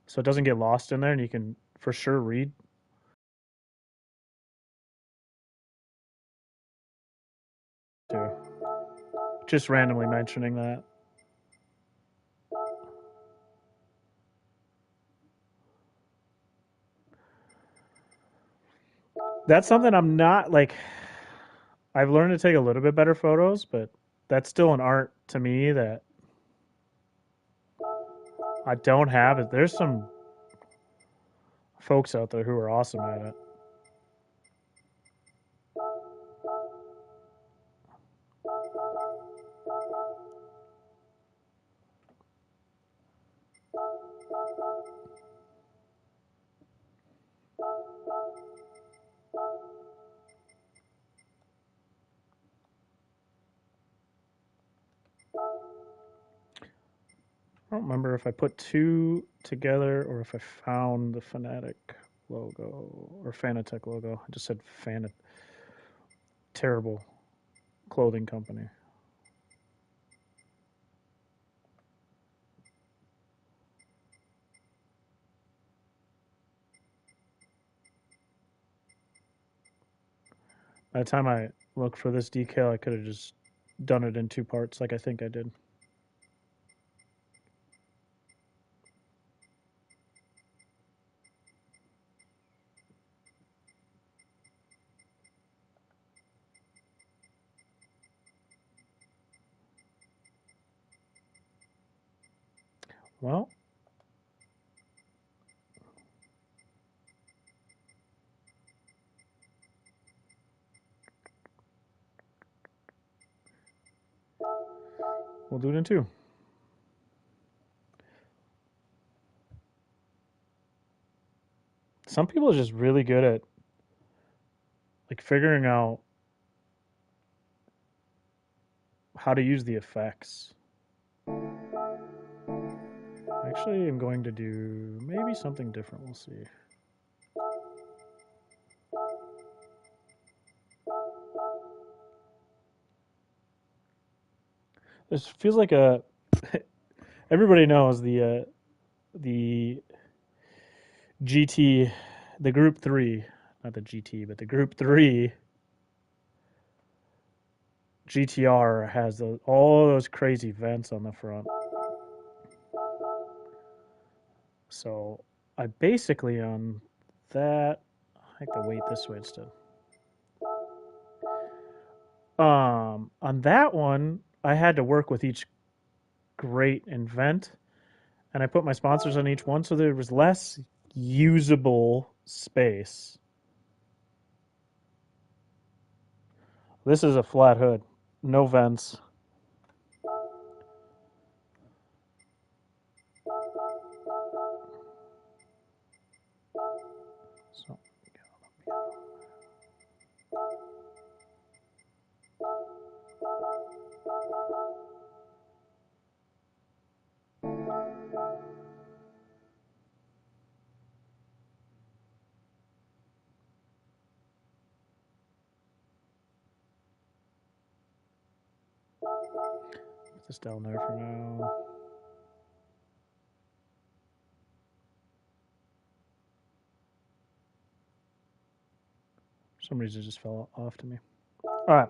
so it doesn't get lost in there, and you can for sure read. Too. Just randomly mentioning that. That's something I'm not like. I've learned to take a little bit better photos, but that's still an art to me that I don't have it. There's some folks out there who are awesome at it. I don't remember if I put two together or if I found the Fanatic logo or Fanatec logo. I just said Fanat. Terrible clothing company. By the time I look for this decal, I could have just done it in 2 parts like I think I did. Well, we'll do it in 2. Some people are just really good at like figuring out how to use the effects. Actually, I'm going to do maybe something different. We'll see. This feels like a. Everybody knows the GT, the Group 3, not the GT, but the Group 3 GTR has all those crazy vents on the front. So I basically on that, I have to weight this way instead. On that one, I had to work with each grate and vent, and I put my sponsors on each one, so there was less usable space. This is a flat hood, no vents. So put this down there for now. For some reason, it just fell off to me. All right.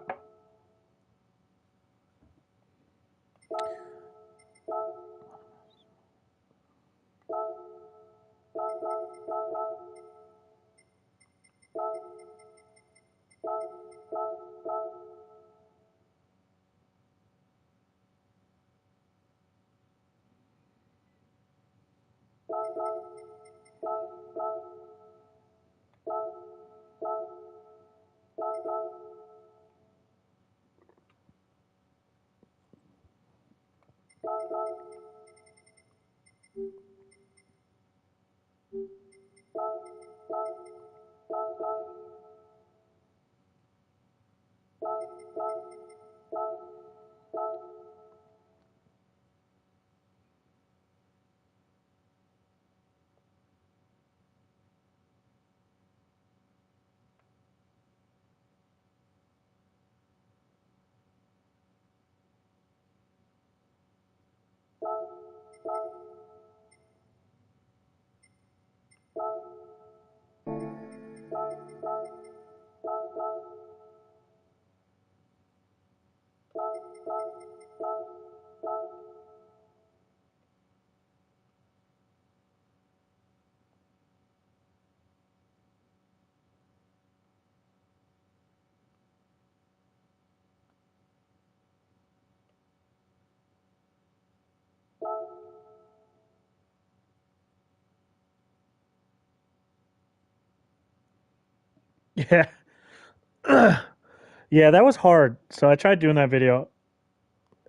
Yeah. Yeah, that was hard. So I tried doing that video.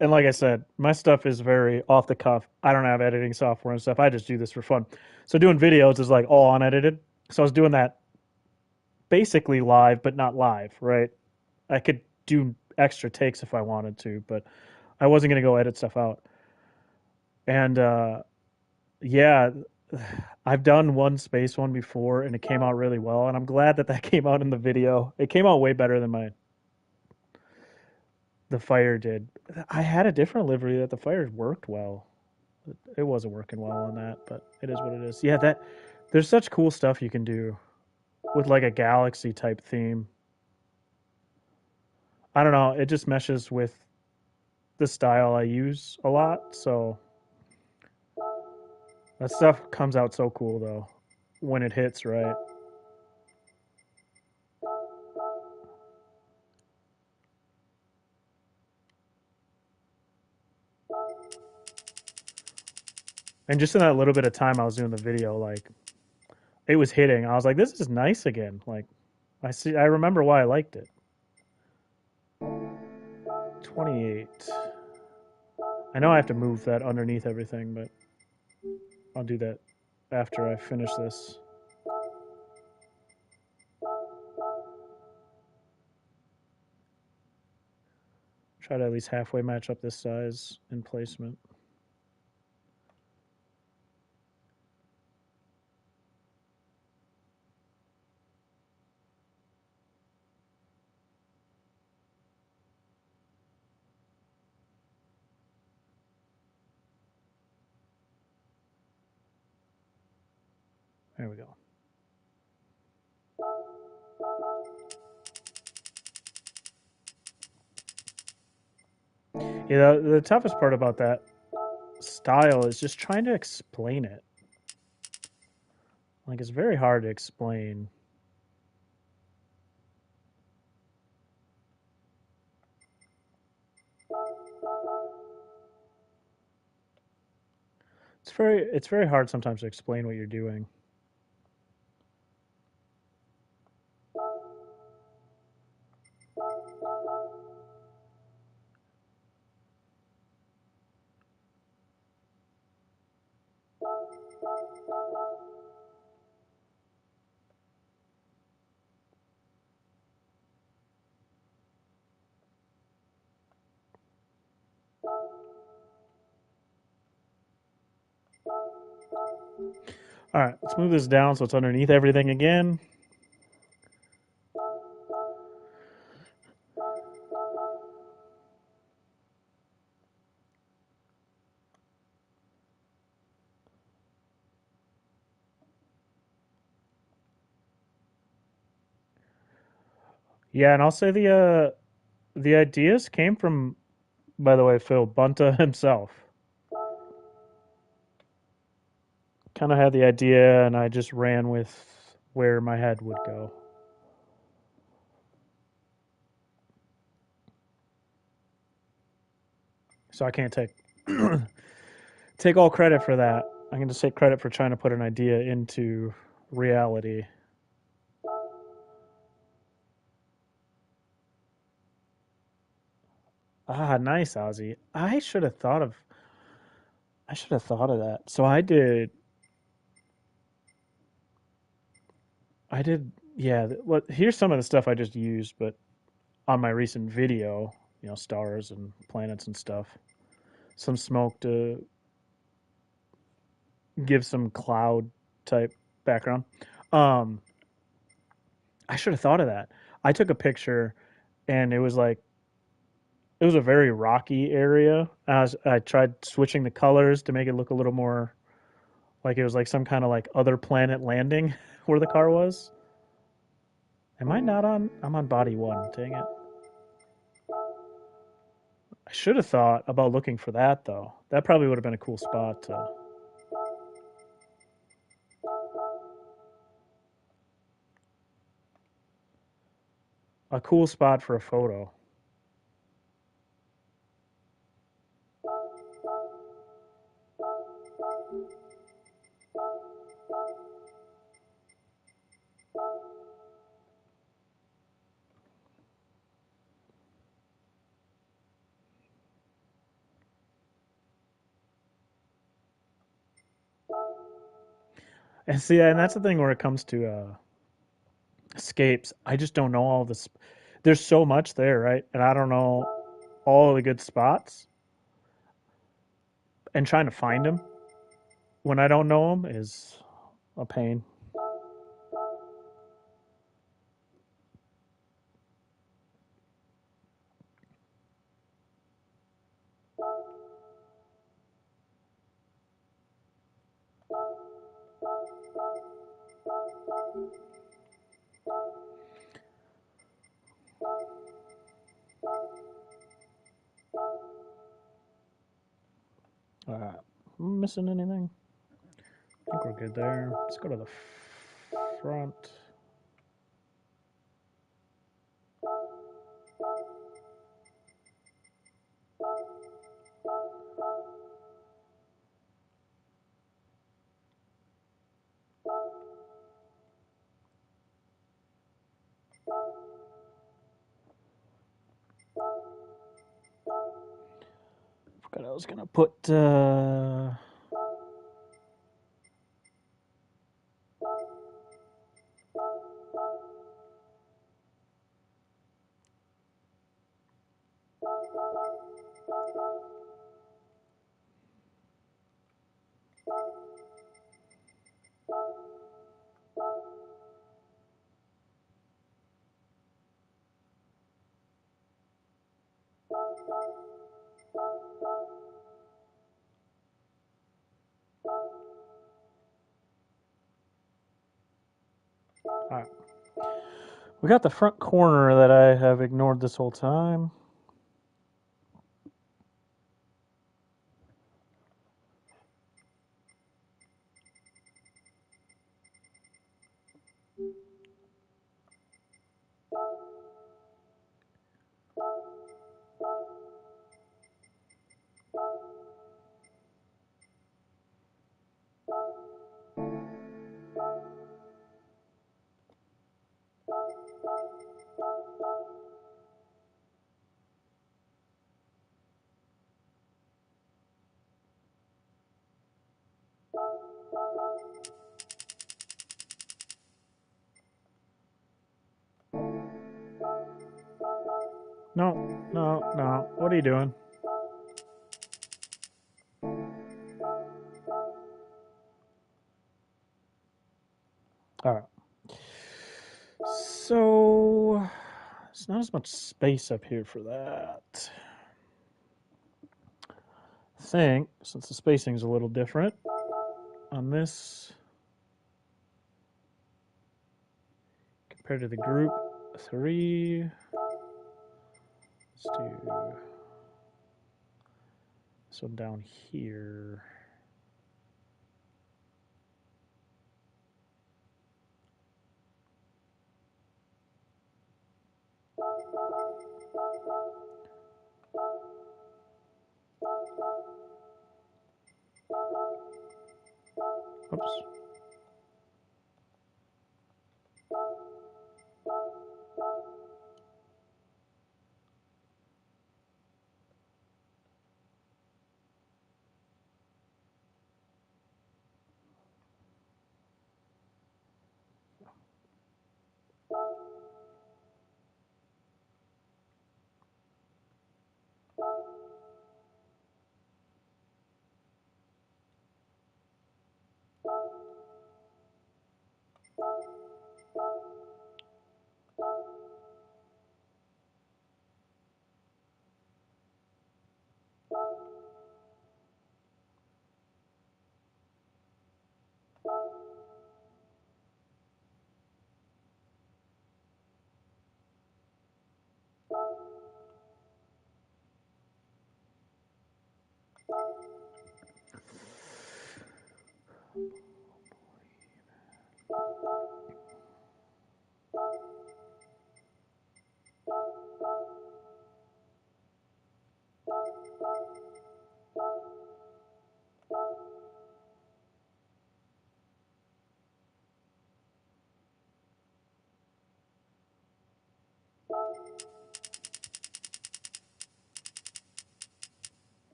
And like I said, my stuff is very off the cuff. I don't have editing software and stuff. I just do this for fun. So doing videos is like all unedited. So I was doing that basically live, but not live, right? I could do extra takes if I wanted to, but I wasn't going to go edit stuff out. And yeah, I've done one space one before and it came out really well. And I'm glad that that came out in the video. It came out way better than the fire did. I had a different livery that the fire worked well. It wasn't working well on that, but it is what it is. Yeah, that there's such cool stuff you can do with like a galaxy type theme. I don't know, it just meshes with the style I use a lot. So that stuff comes out so cool though when it hits right. And just in that little bit of time I was doing the video, like it was hitting. I was like, this is nice again. Like I remember why I liked it. 28. I know I have to move that underneath everything, but I'll do that after I finish this. Try to at least halfway match up this size and placement. There we go. Yeah, the toughest part about that style is just trying to explain it. Like, it's very hard to explain. It's very hard sometimes to explain what you're doing. All right, let's move this down so it's underneath everything again. Yeah, and I'll say the ideas came from, by the way, Phil Bunta himself. Kind of had the idea, and I just ran with where my head would go. So I can't take all credit for that. I can just take credit for trying to put an idea into reality. Ah, nice, Ozzy. I should have thought of that. So I did yeah, what here's some of the stuff I just used, but on my recent video, stars and planets and stuff. Some smoke to give some cloud type background. Um I should have thought of that. I took a picture and it was a very rocky area. I tried switching the colors to make it look a little more like it was like some kind of like other planet landing where the car was. Am I not on? I'm on body one. Dang it. I should have thought about looking for that though. That probably would have been a cool spot to. A cool spot for a photo. And see, and that's the thing where it comes to escapes. I just don't know all this. There's so much there, right? And I don't know all the good spots. And trying to find them when I don't know them is a pain. Alright. Am I missing anything? I think we're good there. Let's go to the front. Forgot I was gonna put alright. We got the front corner that I have ignored this whole time. No, no, no. What are you doing? Alright. So, there's not as much space up here for that. I think, since the spacing is a little different on this compared to the group 3, let's do this one down here. Oops.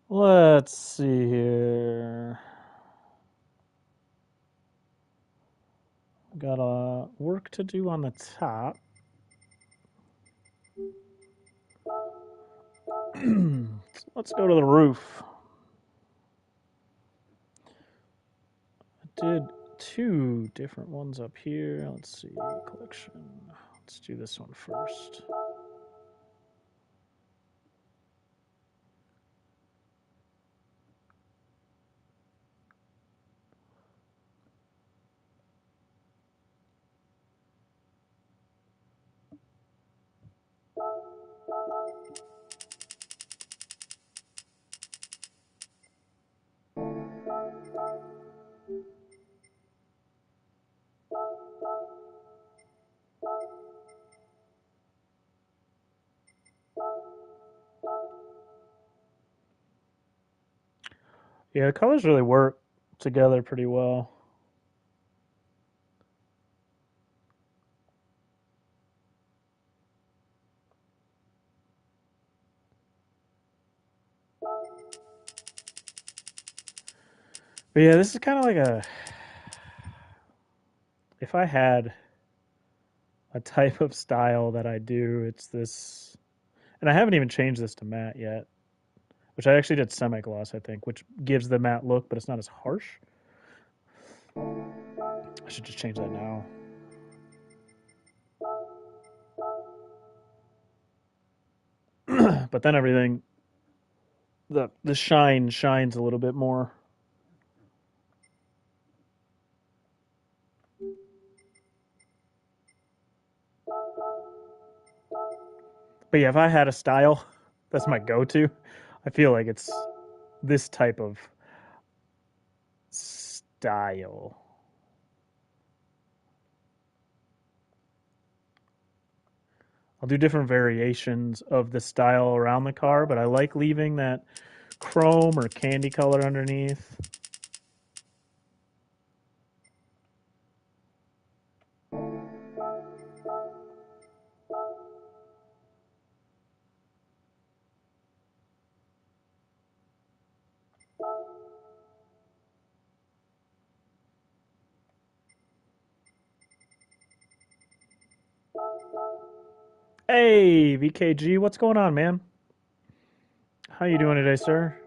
Let's see here. Got a work to do on the top. Let's go to the roof. I did two different ones up here. Let's see, collection. Let's do this one first. Yeah, the colors really work together pretty well. But yeah, this is kind of like a. If I had a type of style that I do, it's this. And I haven't even changed this to matte yet, which I actually did semi-gloss, I think, which gives the matte look, but it's not as harsh. I should just change that now. But then everything, the shine shines a little bit more. But yeah, if I had a style, that's my go-to. I feel like it's this type of style. I'll do different variations of the style around the car, but I like leaving that chrome or candy color underneath. Hey, VKG, what's going on, man? How you doing today, sir?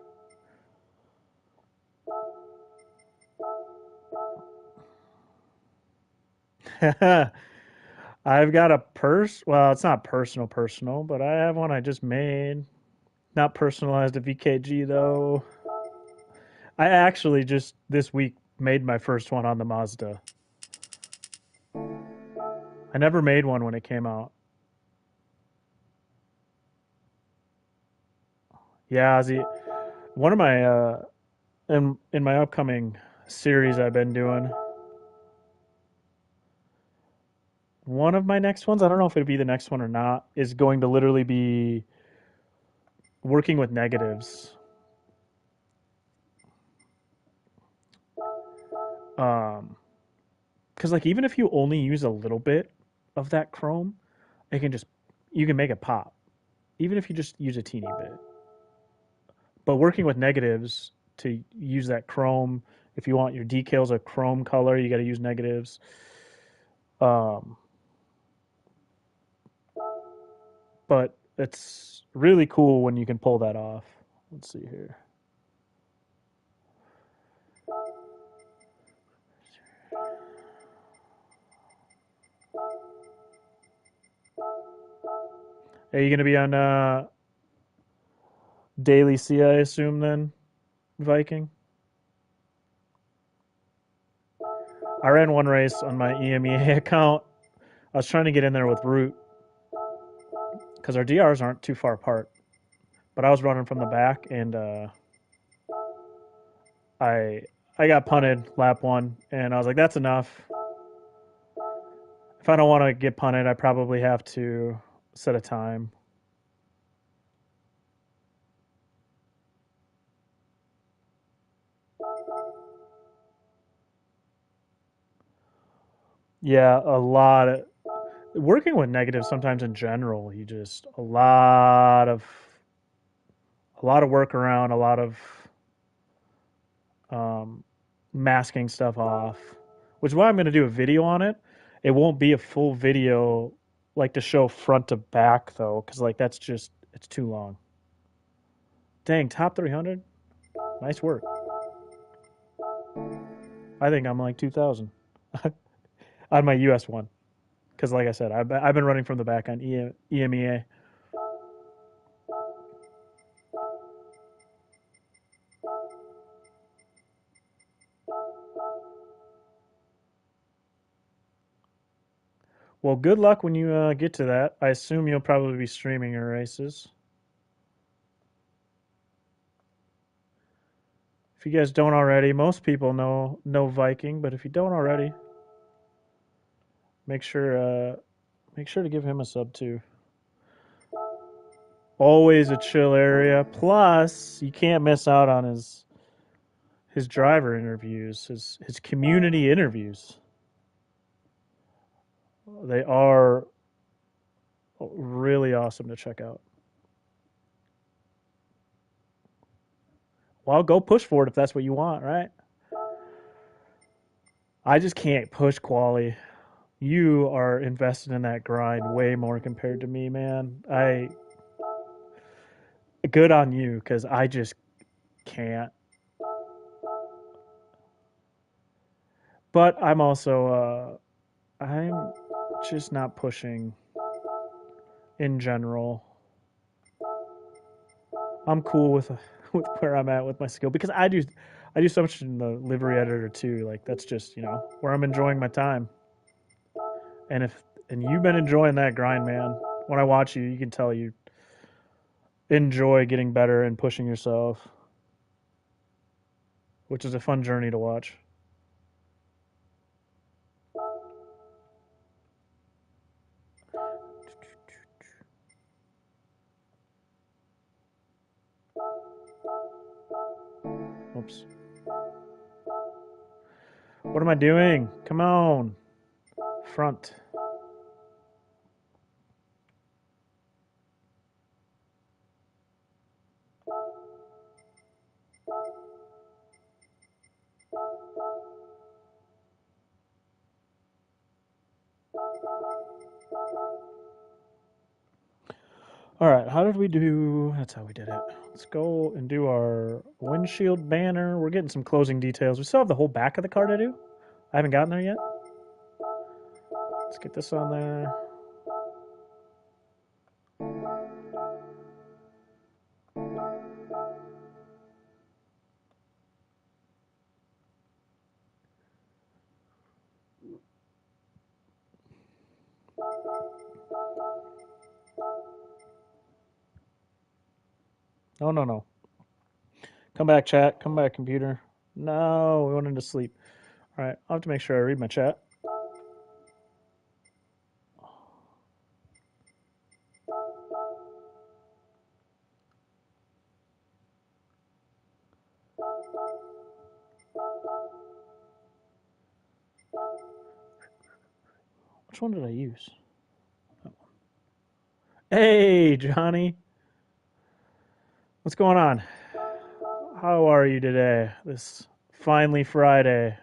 I've got a purse. Well, it's not personal, but I have one I just made. Not personalized to VKG though. I actually just this week made my first one on the Mazda. I never made one when it came out. Yeah, Ozzy. One of my in my upcoming series I've been doing. One of my next ones, I don't know if it'll be the next one or not, is going to literally be working with negatives. Um, because like even if you only use a little bit of that chrome, it can just you can make it pop. Even if you just use a teeny bit. But working with negatives to use that chrome, if you want your decals a chrome color, you got to use negatives. Um, but it's really cool when you can pull that off. Let's see here. Are you going to be on Daily C, I assume, then, Viking? I ran one race on my EMEA account. I was trying to get in there with Root because our DRs aren't too far apart. But I was running from the back, and I I got punted lap one, and I was like, that's enough. If I don't want to get punted, I probably have to set a time. Yeah, a lot of working with negatives sometimes in general, you just a lot of work around, a lot of um, masking stuff off, which is why I'm going to do a video on it. It won't be a full video like to show front to back though, because like that's just it's too long. Dang, top 300, nice work. I think I'm like 2,000 on my US one. Because, like I said, I've been running from the back on EMEA. Well, good luck when you get to that. I assume you'll probably be streaming your races. If you guys don't already, most people know Viking, but if you don't already, make sure uh, make sure to give him a sub too. Always a chill area. Plus, you can't miss out on his driver interviews, his community interviews. They are really awesome to check out. Well, go push for it if that's what you want, right? I just can't push quali. You are invested in that grind way more compared to me, man. I good on you because I just can't. But I'm also I'm just not pushing in general. I'm cool with with where I'm at with my skill because I do so much in the livery editor too. Like that's just where I'm enjoying my time. And if and you've been enjoying that grind, man. When I watch you, you can tell you enjoy getting better and pushing yourself, which is a fun journey to watch. Oops. What am I doing? Come on. Front. All right, how did we do? That's how we did it. Let's go and do our windshield banner. We're getting some closing details. We still have the whole back of the car to do. I haven't gotten there yet. Let's get this on there. No, no, no. Come back, chat. Come back, computer. No, we went into sleep. All right, I'll have to make sure I read my chat. Which one did I use? Hey, Johnny. What's going on? How are you today? This finally Friday.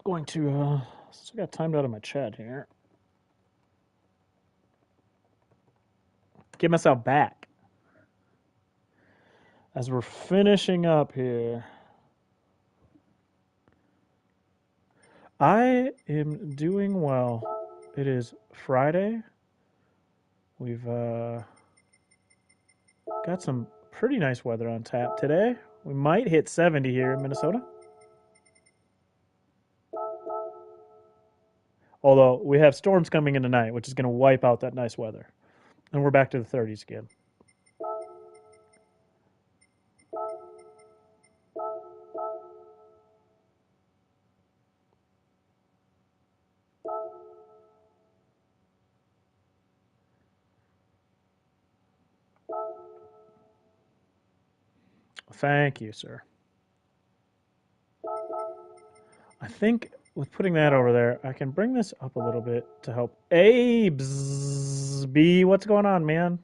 Going to still got timed out of my chat here. Get myself back as we're finishing up here. I am doing well. It is Friday. We've got some pretty nice weather on tap today. We might hit 70 here in Minnesota. Although we have storms coming in tonight, which is going to wipe out that nice weather. And we're back to the 30s again. Thank you, sir. I think with putting that over there, I can bring this up a little bit to help. Hey, bzz, B, what's going on, man?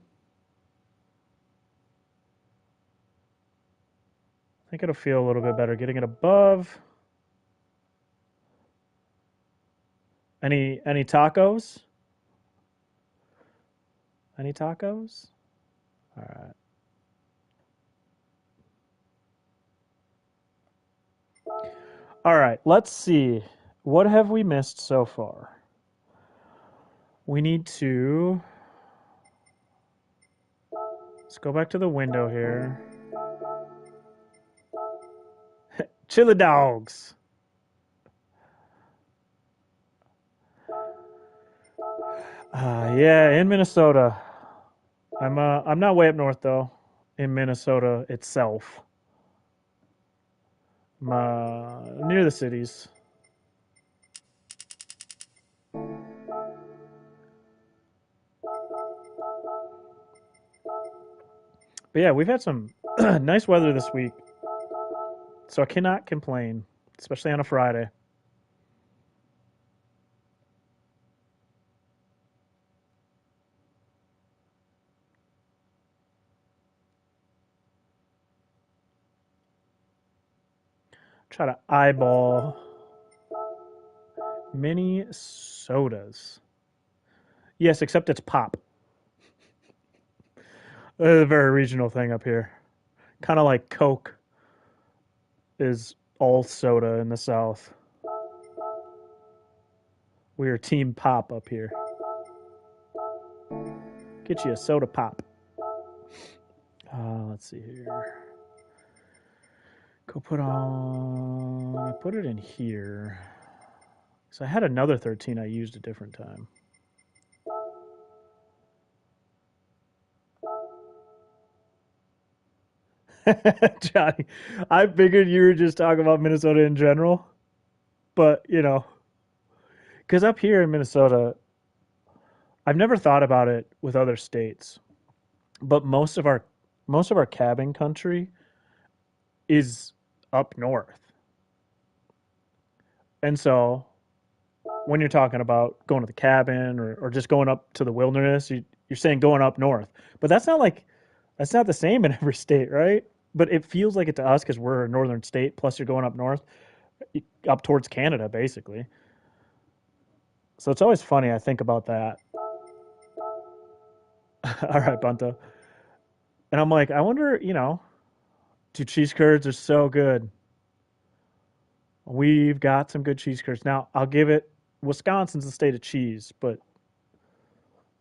I think it'll feel a little bit better getting it above. Any tacos? Any tacos? All right. All right, let's see. What have we missed so far? We need to... Let's go back to the window here. Chili dogs. Yeah, in Minnesota. I'm not way up north though. In Minnesota itself. Near the cities. But yeah, we've had some nice weather this week, so I cannot complain, especially on a Friday. Try to eyeball mini sodas. Yes, except it's pop. A very regional thing up here. Kind of like Coke is all soda in the South. We are Team Pop up here. Get you a soda pop. Let's see here. Go put it in here. So I had another 13 I used a different time. Johnny, I figured you were just talking about Minnesota in general, but because up here in Minnesota, I've never thought about it with other states, but most of our cabin country is up north, and so when you're talking about going to the cabin or just going up to the wilderness, you're saying going up north, but that's not the same in every state, right? But it feels like it to us because we're a northern state. Plus, you're going up north, up towards Canada, basically. So it's always funny. I think about that. All right, Bunta. And I'm like, I wonder, dude, cheese curds are so good. We've got some good cheese curds. Now, I'll give it, Wisconsin's the state of cheese, but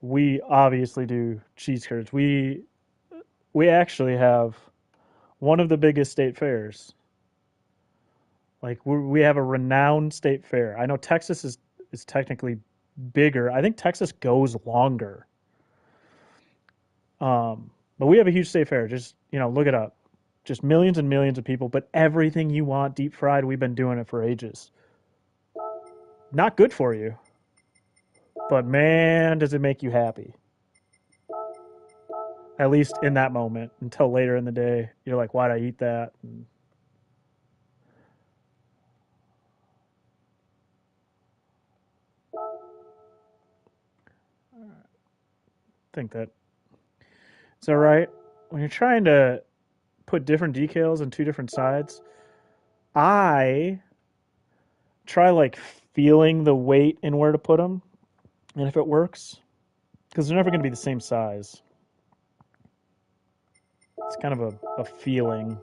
we obviously do cheese curds. We actually have one of the biggest state fairs. Like we have a renowned state fair. I know Texas is technically bigger. I think Texas goes longer. But we have a huge state fair. Just look it up. Just millions and millions of people, but everything you want deep fried, we've been doing it for ages. Not good for you, but man, does it make you happy. At least in that moment, until later in the day, you're like, why'd I eat that? And I think that it's all right. When you're trying to put different decals on two different sides, I try like feeling the weight and where to put them, and if it works, because they're never going to be the same size. It's kind of a feeling.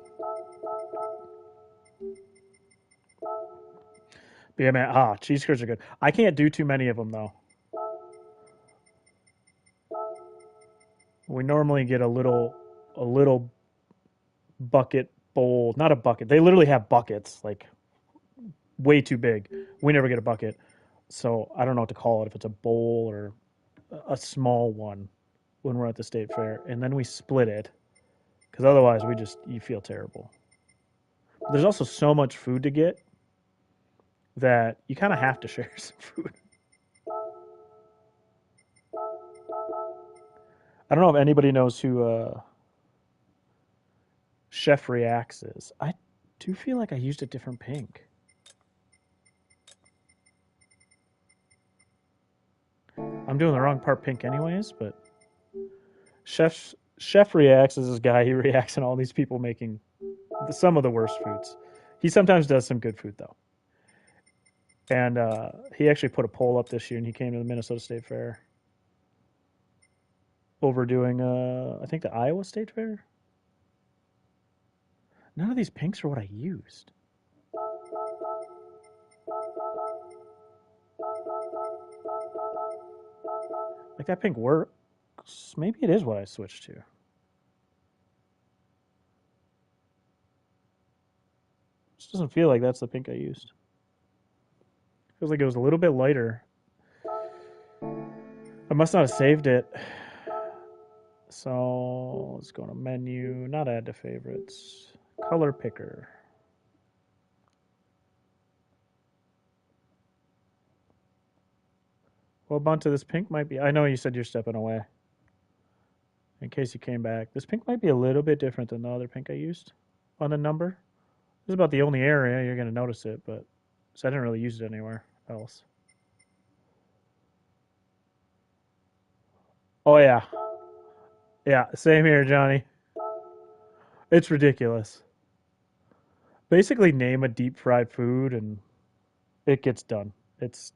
But yeah, man. Cheese curds are good. I can't do too many of them though. We normally get a little bucket bowl, not a bucket. They literally have buckets, like way too big. We never get a bucket, so I don't know what to call it. If it's a bowl or a small one when we're at the state fair, and then we split it because otherwise you feel terrible. But there's also so much food to get that you kind of have to share some food. I don't know if anybody knows who Chef Reacts is. I do feel like I used a different pink. I'm doing the wrong part pink anyways, but Chef reacts as this guy. He reacts in all these people making some of the worst foods. He sometimes does some good food though. And he actually put a poll up this year, and he came to the Minnesota State Fair over doing, I think, the Iowa State Fair. None of these pinks are what I used. Like, that pink works. Maybe it is what I switched to. Just doesn't feel like that's the pink I used. Feels like it was a little bit lighter. I must not have saved it. So let's go to menu, not add to favorites. Color picker. Well, Bunta, this pink might be. I know you said you're stepping away. In case you came back, this pink might be a little bit different than the other pink I used on the number. This is about the only area you're going to notice it, but so I didn't really use it anywhere else. Oh yeah, yeah. Same here, Johnny. It's ridiculous. Basically, name a deep fried food and it gets done. It's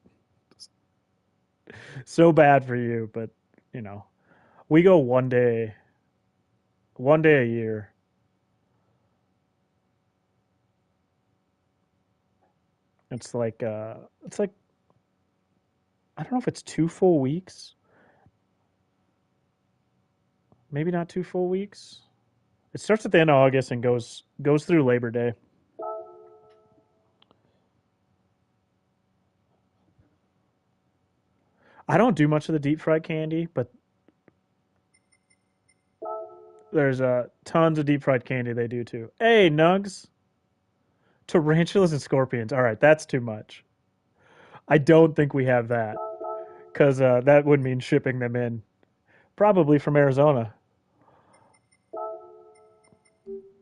so bad for you, but you know, we go one day a year. It's like I don't know if it's 2 full weeks, maybe not 2 full weeks. It starts at the end of August and goes through Labor Day. I don't do much of the deep fried candy, but there's tons of deep fried candy they do too. Hey, Nugs, tarantulas and scorpions. All right, that's too much. I don't think we have that because that would mean shipping them in, probably from Arizona.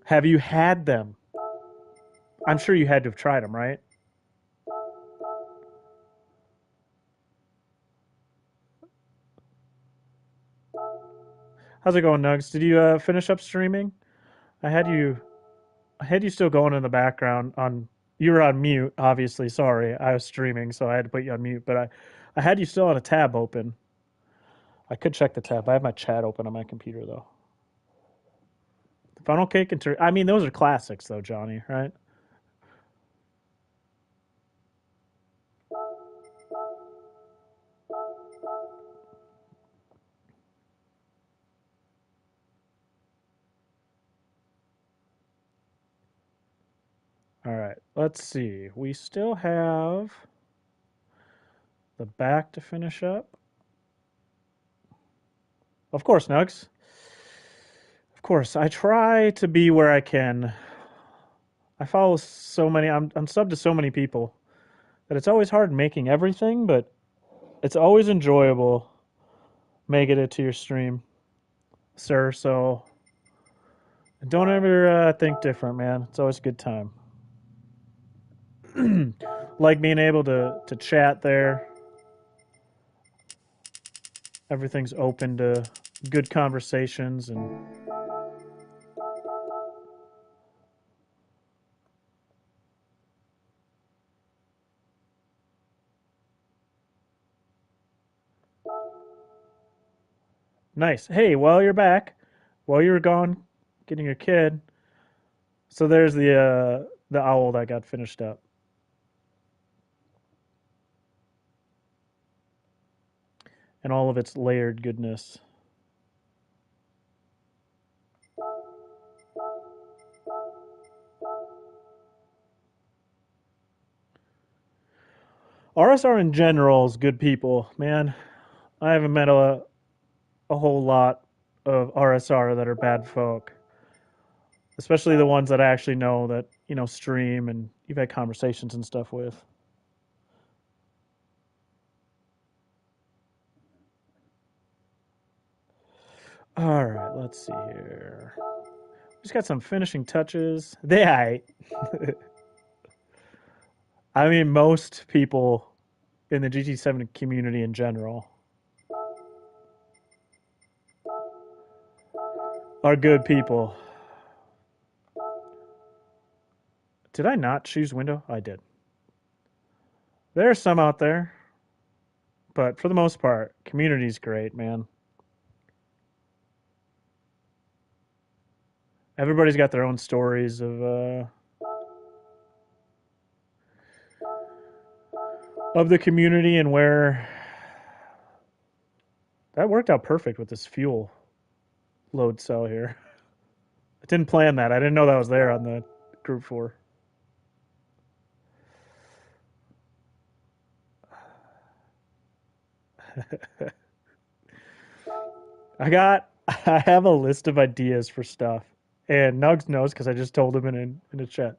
Have you had them? I'm sure you had to have tried them, right? How's it going, Nugs? Did you finish up streaming? I had you I had you still going in the background on you were on mute, obviously. Sorry. I was streaming, so I had to put you on mute, but I had you still on a tab open. I could check the tab. I have my chat open on my computer though. Funnel cake and I mean those are classics though, Johnny, right? All right. Let's see. We still have the back to finish up. Of course, Nugs. Of course, I try to be where I can. I follow so many. I'm subbed to so many people that it's always hard making everything, but it's always enjoyable making it to your stream, sir. So don't ever think different, man. It's always a good time. Like being able to chat there. Everything's open to good conversations and nice. Hey, while you're back, while you were gone getting your kid, so there's the owl that got finished up. And all of its layered goodness. RSR in general is good people, man. I haven't met a whole lot of RSR that are bad folk, especially the ones that I actually know that stream and you've had conversations and stuff with. All right, let's see here. Just got some finishing touches. I mean, most people in the GT7 community in general are good people. Did I not choose window? I did. There are some out there, but for the most part, community's great, man. Everybody's got their own stories of the community and where that worked out perfect with this fuel load cell here. I didn't plan that. I didn't know that was there on the group 4. I have a list of ideas for stuff. And Nugs knows because I just told him in a chat.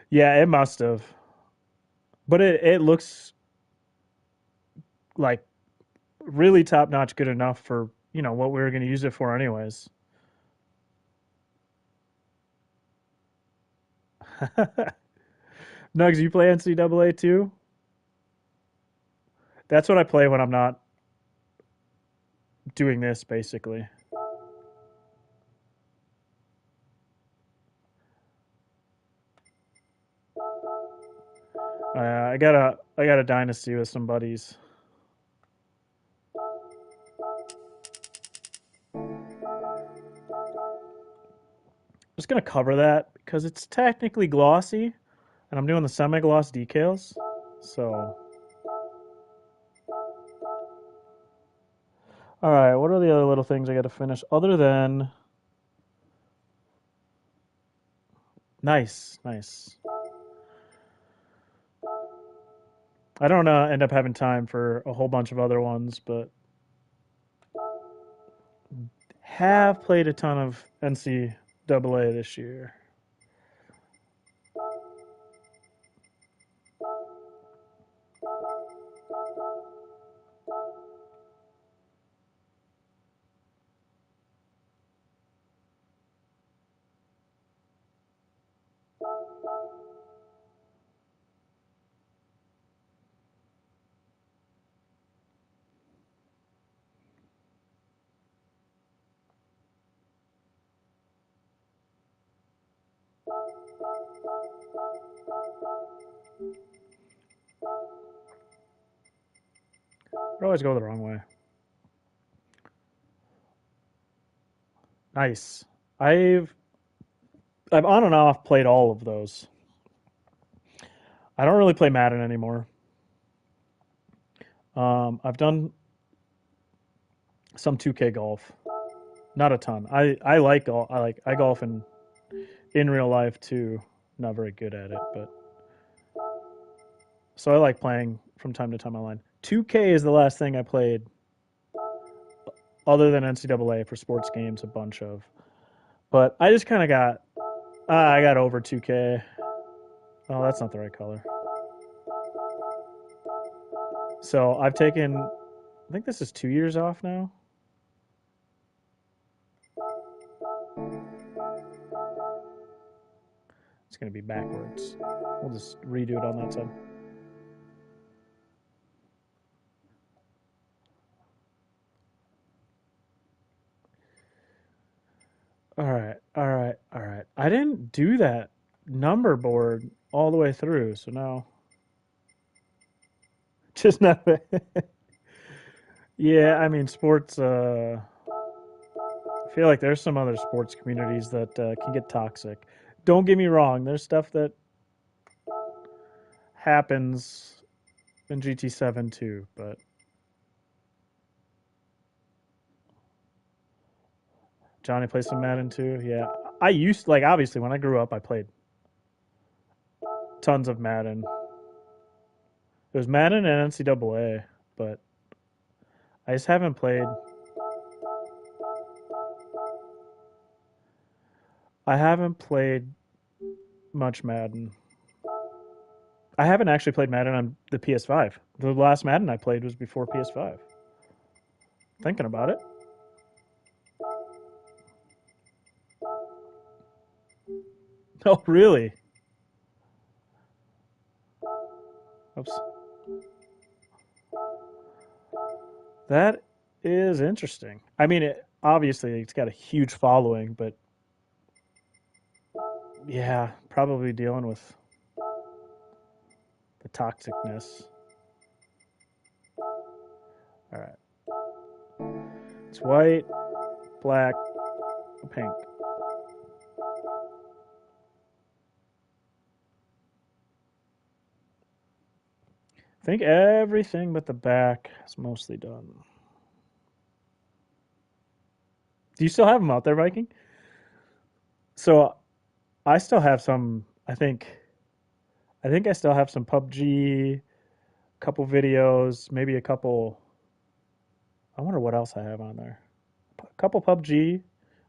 Yeah, it must have. But it looks like really top notch good enough for, what we were going to use it for anyways. Nugs, you play NCAA too? That's what I play when I'm not doing this basically. I got a dynasty with some buddies. I'm just gonna cover that because it's technically glossy, and I'm doing the semi-gloss decals. So, all right. What are the other little things I got to finish other than nice, nice? I don't end up having time for a whole bunch of other ones, but have played a ton of NCAA this year. I always go the wrong way. Nice. I've I've on and off played all of those. I don't really play Madden anymore. I've done some 2K golf, not a ton. I like golf. I golf in real life too. Not very good at it, but so I like playing from time to time online. 2K is the last thing I played other than NCAA for sports games. A bunch of, but I just kind of got I got over 2K. Oh, that's not the right color. So I've taken, I think this is 2 years off now. It's going to be backwards. We'll just redo it on that side. All right, all right, all right. I didn't do that number board all the way through, so now just not. Yeah, I mean, sports. I feel like there's some other sports communities that can get toxic. Don't get me wrong. There's stuff that happens in GT7 too, but Johnny plays some Madden too. Yeah, I used like obviously when I grew up, I played tons of Madden. It was Madden and NCAA, but I just haven't played. I haven't played much Madden. I haven't actually played Madden on the PS5. The last Madden I played was before PS5. Thinking about it. Oh, really? Oops. That is interesting. I mean, obviously it's got a huge following, but yeah, probably dealing with the toxicness. All right, it's white, black, pink. I think everything but the back is mostly done. Do you still have them out there, Viking? So I still have some. I think I still have some PUBG, a couple videos, maybe a couple. I wonder what else I have on there. A couple PUBG,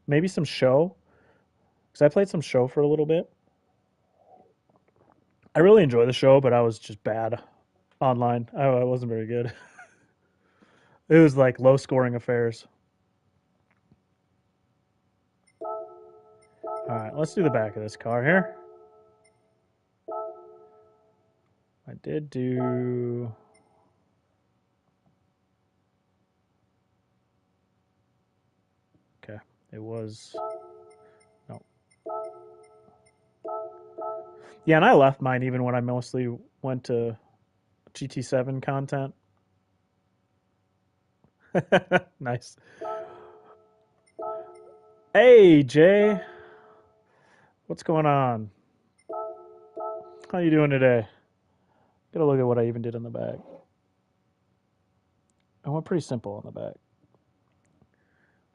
maybe some show. Because I played some show for a little bit. I really enjoy the show, but I was just bad online. I wasn't very good. It was like low scoring affairs. All right, let's do the back of this car here. I did do. Okay, it was. No. Yeah, and I left mine even when I mostly went to GT7 content. Nice. Hey, Jay. What's going on? How you doing today? Gotta look at what I even did on the back. I went pretty simple on the back.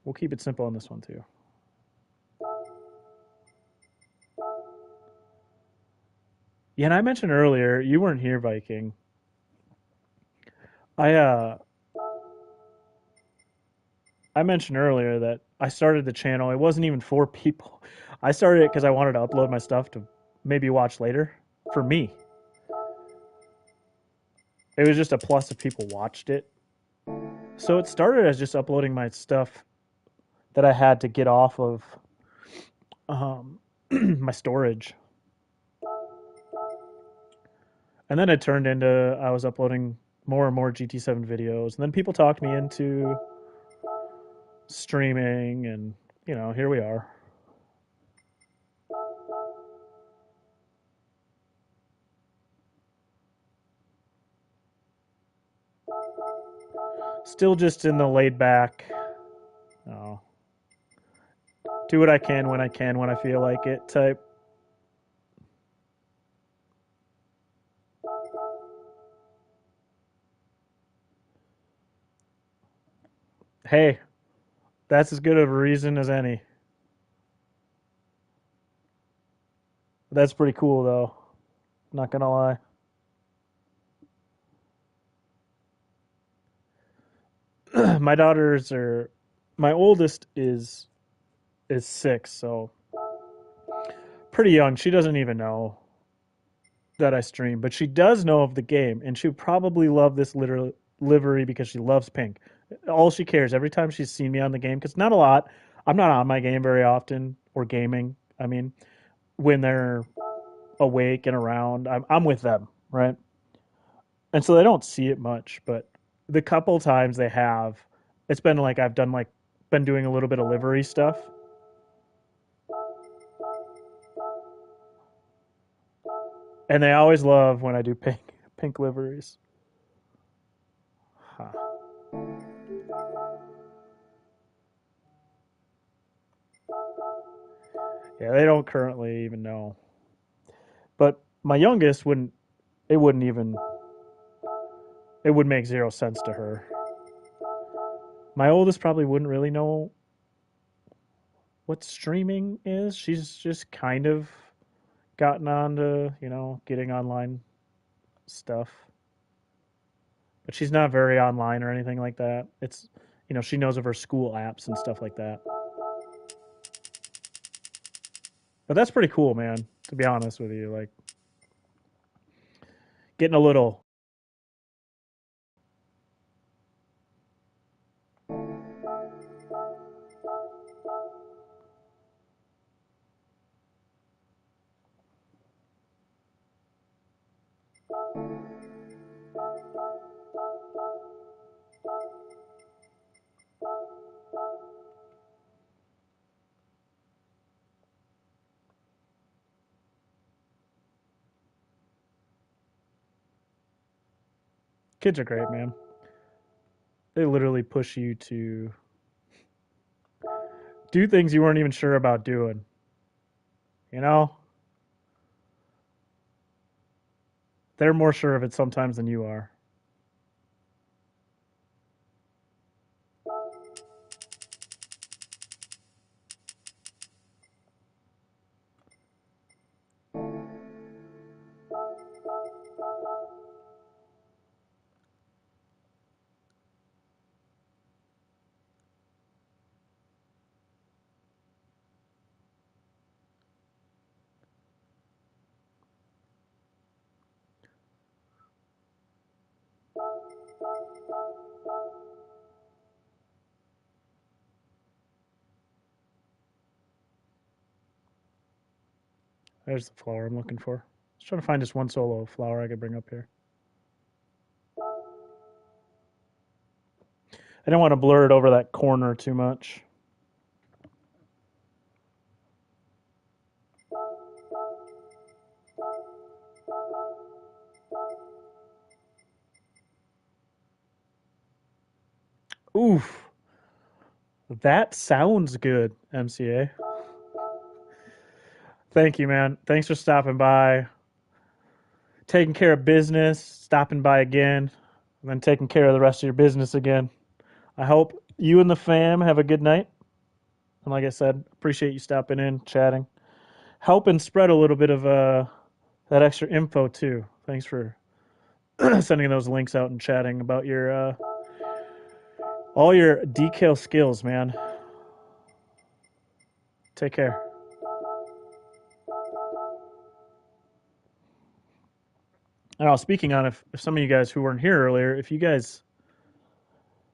We'll keep it simple on this one too. Yeah, and I mentioned earlier, you weren't here, Viking. I uh I mentioned earlier that I started the channel. It wasn't even for people. I started it because I wanted to upload my stuff to maybe watch later for me. It was just a plus if people watched it. So it started as just uploading my stuff that I had to get off of my storage. And then it turned into I was uploading more and more GT7 videos. And then people talked me into streaming, and, here we are. Still just in the laid back, oh, do what I can when I feel like it type. Hey, that's as good of a reason as any. That's pretty cool, though. Not gonna lie. My daughters are, my oldest is 6, so pretty young. She doesn't even know that I stream, but she does know of the game, and she would probably love this livery because she loves pink. All she cares every time she's seen me on the game, because not a lot. I'm not on my game very often or gaming. I mean, when they're awake and around, I'm with them, right? And so they don't see it much, but the couple times they have, it's been like I've done like been doing a little bit of livery stuff, and they always love when I do pink liveries. Huh. Yeah, they don't currently even know. But my youngest wouldn't. It wouldn't even. It would make zero sense to her. My oldest probably wouldn't really know what streaming is. She's just kind of gotten on to getting online stuff, but she's not very online or anything like that. It's she knows of her school apps and stuff like that. But that's pretty cool, man. To be honest with you, like getting a little. Kids are great, man. They literally push you to do things you weren't even sure about doing. You know, they're more sure of it sometimes than you are. There's the flower I'm looking for. I was trying to find just one solo flower I could bring up here. I don't want to blur it over that corner too much. Oof. That sounds good, MCA. Thank you, man. Thanks for stopping by, taking care of business, stopping by again, and then taking care of the rest of your business again. I hope you and the fam have a good night. And like I said, appreciate you stopping in, chatting, helping spread a little bit of that extra info too. Thanks for sending those links out and chatting about your all your decal skills, man. Take care. And I was speaking on if some of you guys who weren't here earlier, if you guys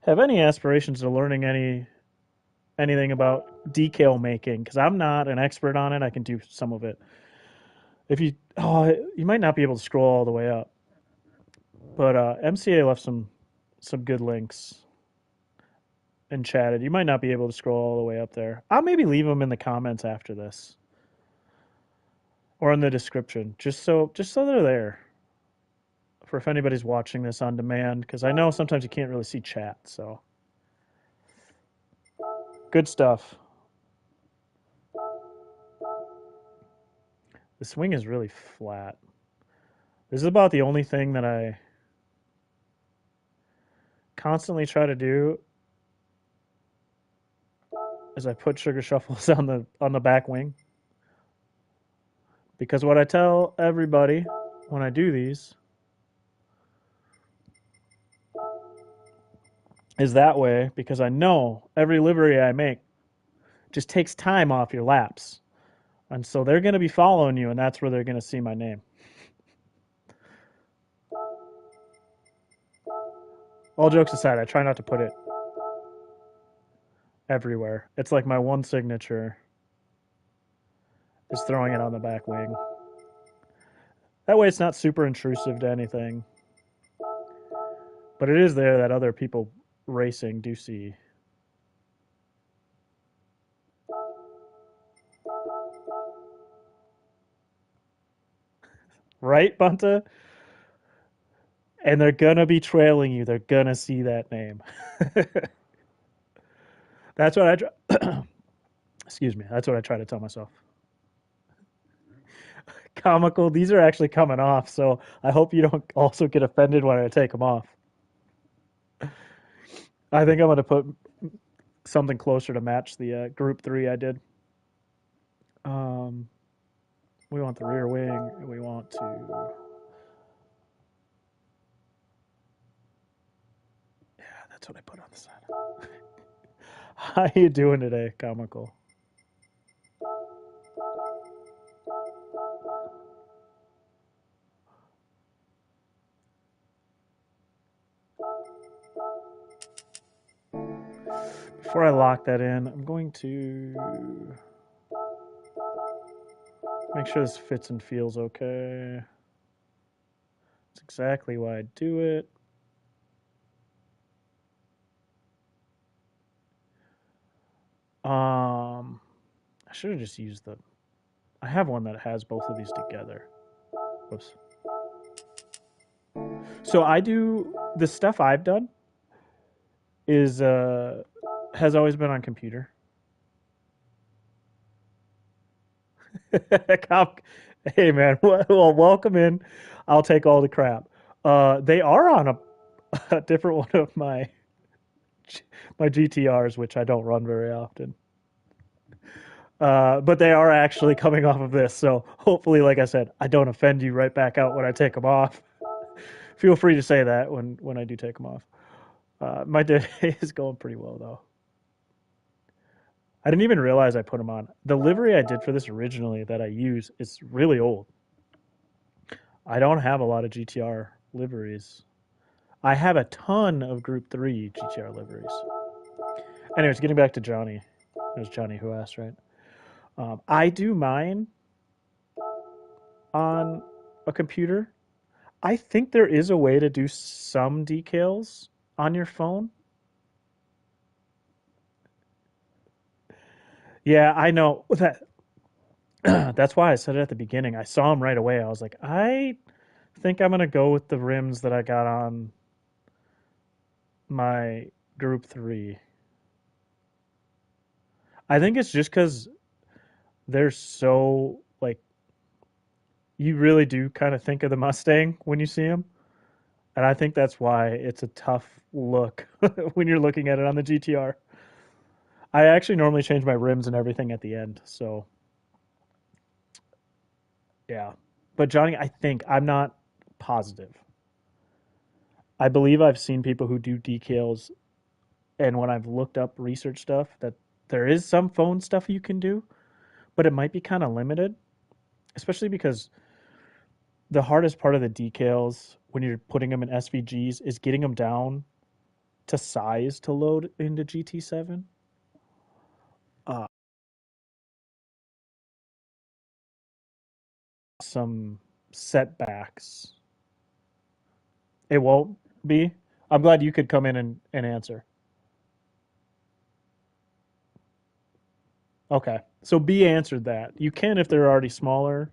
have any aspirations of learning anything about decal making, because I'm not an expert on it, I can do some of it. If you you might not be able to scroll all the way up, but MCA left some good links and chatted. You might not be able to scroll all the way up there. I'll maybe leave them in the comments after this or in the description, just so they're there for if anybody's watching this on demand. Because I know sometimes you can't really see chat. So good stuff. The swing is really flat. This is about the only thing that I constantly try to do is I put sugar shuffles on the back wing. Because what I tell everybody when I do these is that way because I know every livery I make just takes time off your laps. And so they're going to be following you, and that's where they're going to see my name. All jokes aside, I try not to put it everywhere. It's like my one signature is throwing it on the back wing. That way it's not super intrusive to anything. But it is there that other people racing do see. Right, Bunta? And they're going to be trailing you. They're going to see that name. That's what I try. Excuse me. That's what I try to tell myself. Comical. These are actually coming off, so I hope you don't also get offended when I take them off. I think I'm going to put something closer to match the group 3 I did. Um, we want the rear wing. We want to. Yeah, that's what I put on the side. How you doing today, comical? Before I lock that in, I'm going to make sure this fits and feels okay. That's exactly why I do it. I should have just used the. I have one that has both of these together. Whoops. So I do the stuff I've done is has always been on computer. Hey man, well welcome in. I'll take all the crap. They are on a different one of my GTRs, which I don't run very often. But they are actually coming off of this, so hopefully, like I said, I don't offend you right back out when I take them off. Feel free to say that when I do take them off. My day is going pretty well though. I didn't even realize I put them on. The livery I did for this originally that I use is really old. I don't have a lot of GTR liveries. I have a ton of Group 3 GTR liveries. Anyways, getting back to Johnny. It was Johnny who asked, right? I do mine on a computer. I think there is a way to do some decals on your phone. Yeah, I know that. That's why I said it at the beginning. I saw him right away. I was like, I think I'm gonna go with the rims that I got on my Group 3. I think it's just because they're so like you really do kind of think of the Mustang when you see them, and I think that's why it's a tough look when you're looking at it on the GTR. I actually normally change my rims and everything at the end, so yeah. But Johnny, I think I'm not positive. I believe I've seen people who do decals, and when I've looked up research stuff, that there is some phone stuff you can do, but it might be kind of limited, especially because the hardest part of the decals when you're putting them in SVGs is getting them down to size to load into GT7. Uh, some setbacks. It won't be. I'm glad you could come in and answer. Okay. So B answered that. You can if they're already smaller,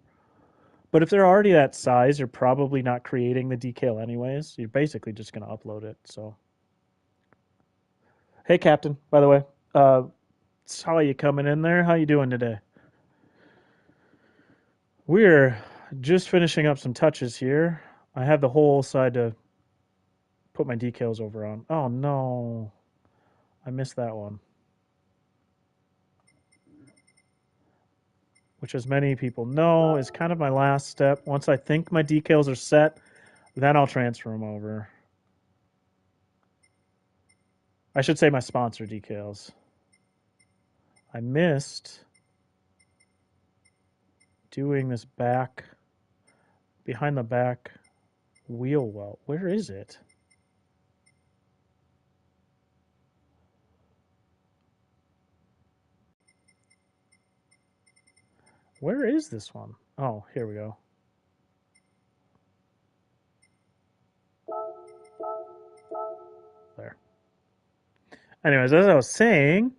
but if they're already that size, you're probably not creating the decal anyways. You're basically just going to upload it. So, hey, Captain. By the way, uh, saw you coming in there. How you doing today? We're just finishing up some touches here. I have the whole side to put my decals over on. Oh no, I missed that one. Which, as many people know, is kind of my last step. Once I think my decals are set, then I'll transfer them over. I should say my sponsor decals. I missed doing this back, behind the back wheel well. Where is it? Where is this one? Oh, here we go. There. Anyways, as I was saying,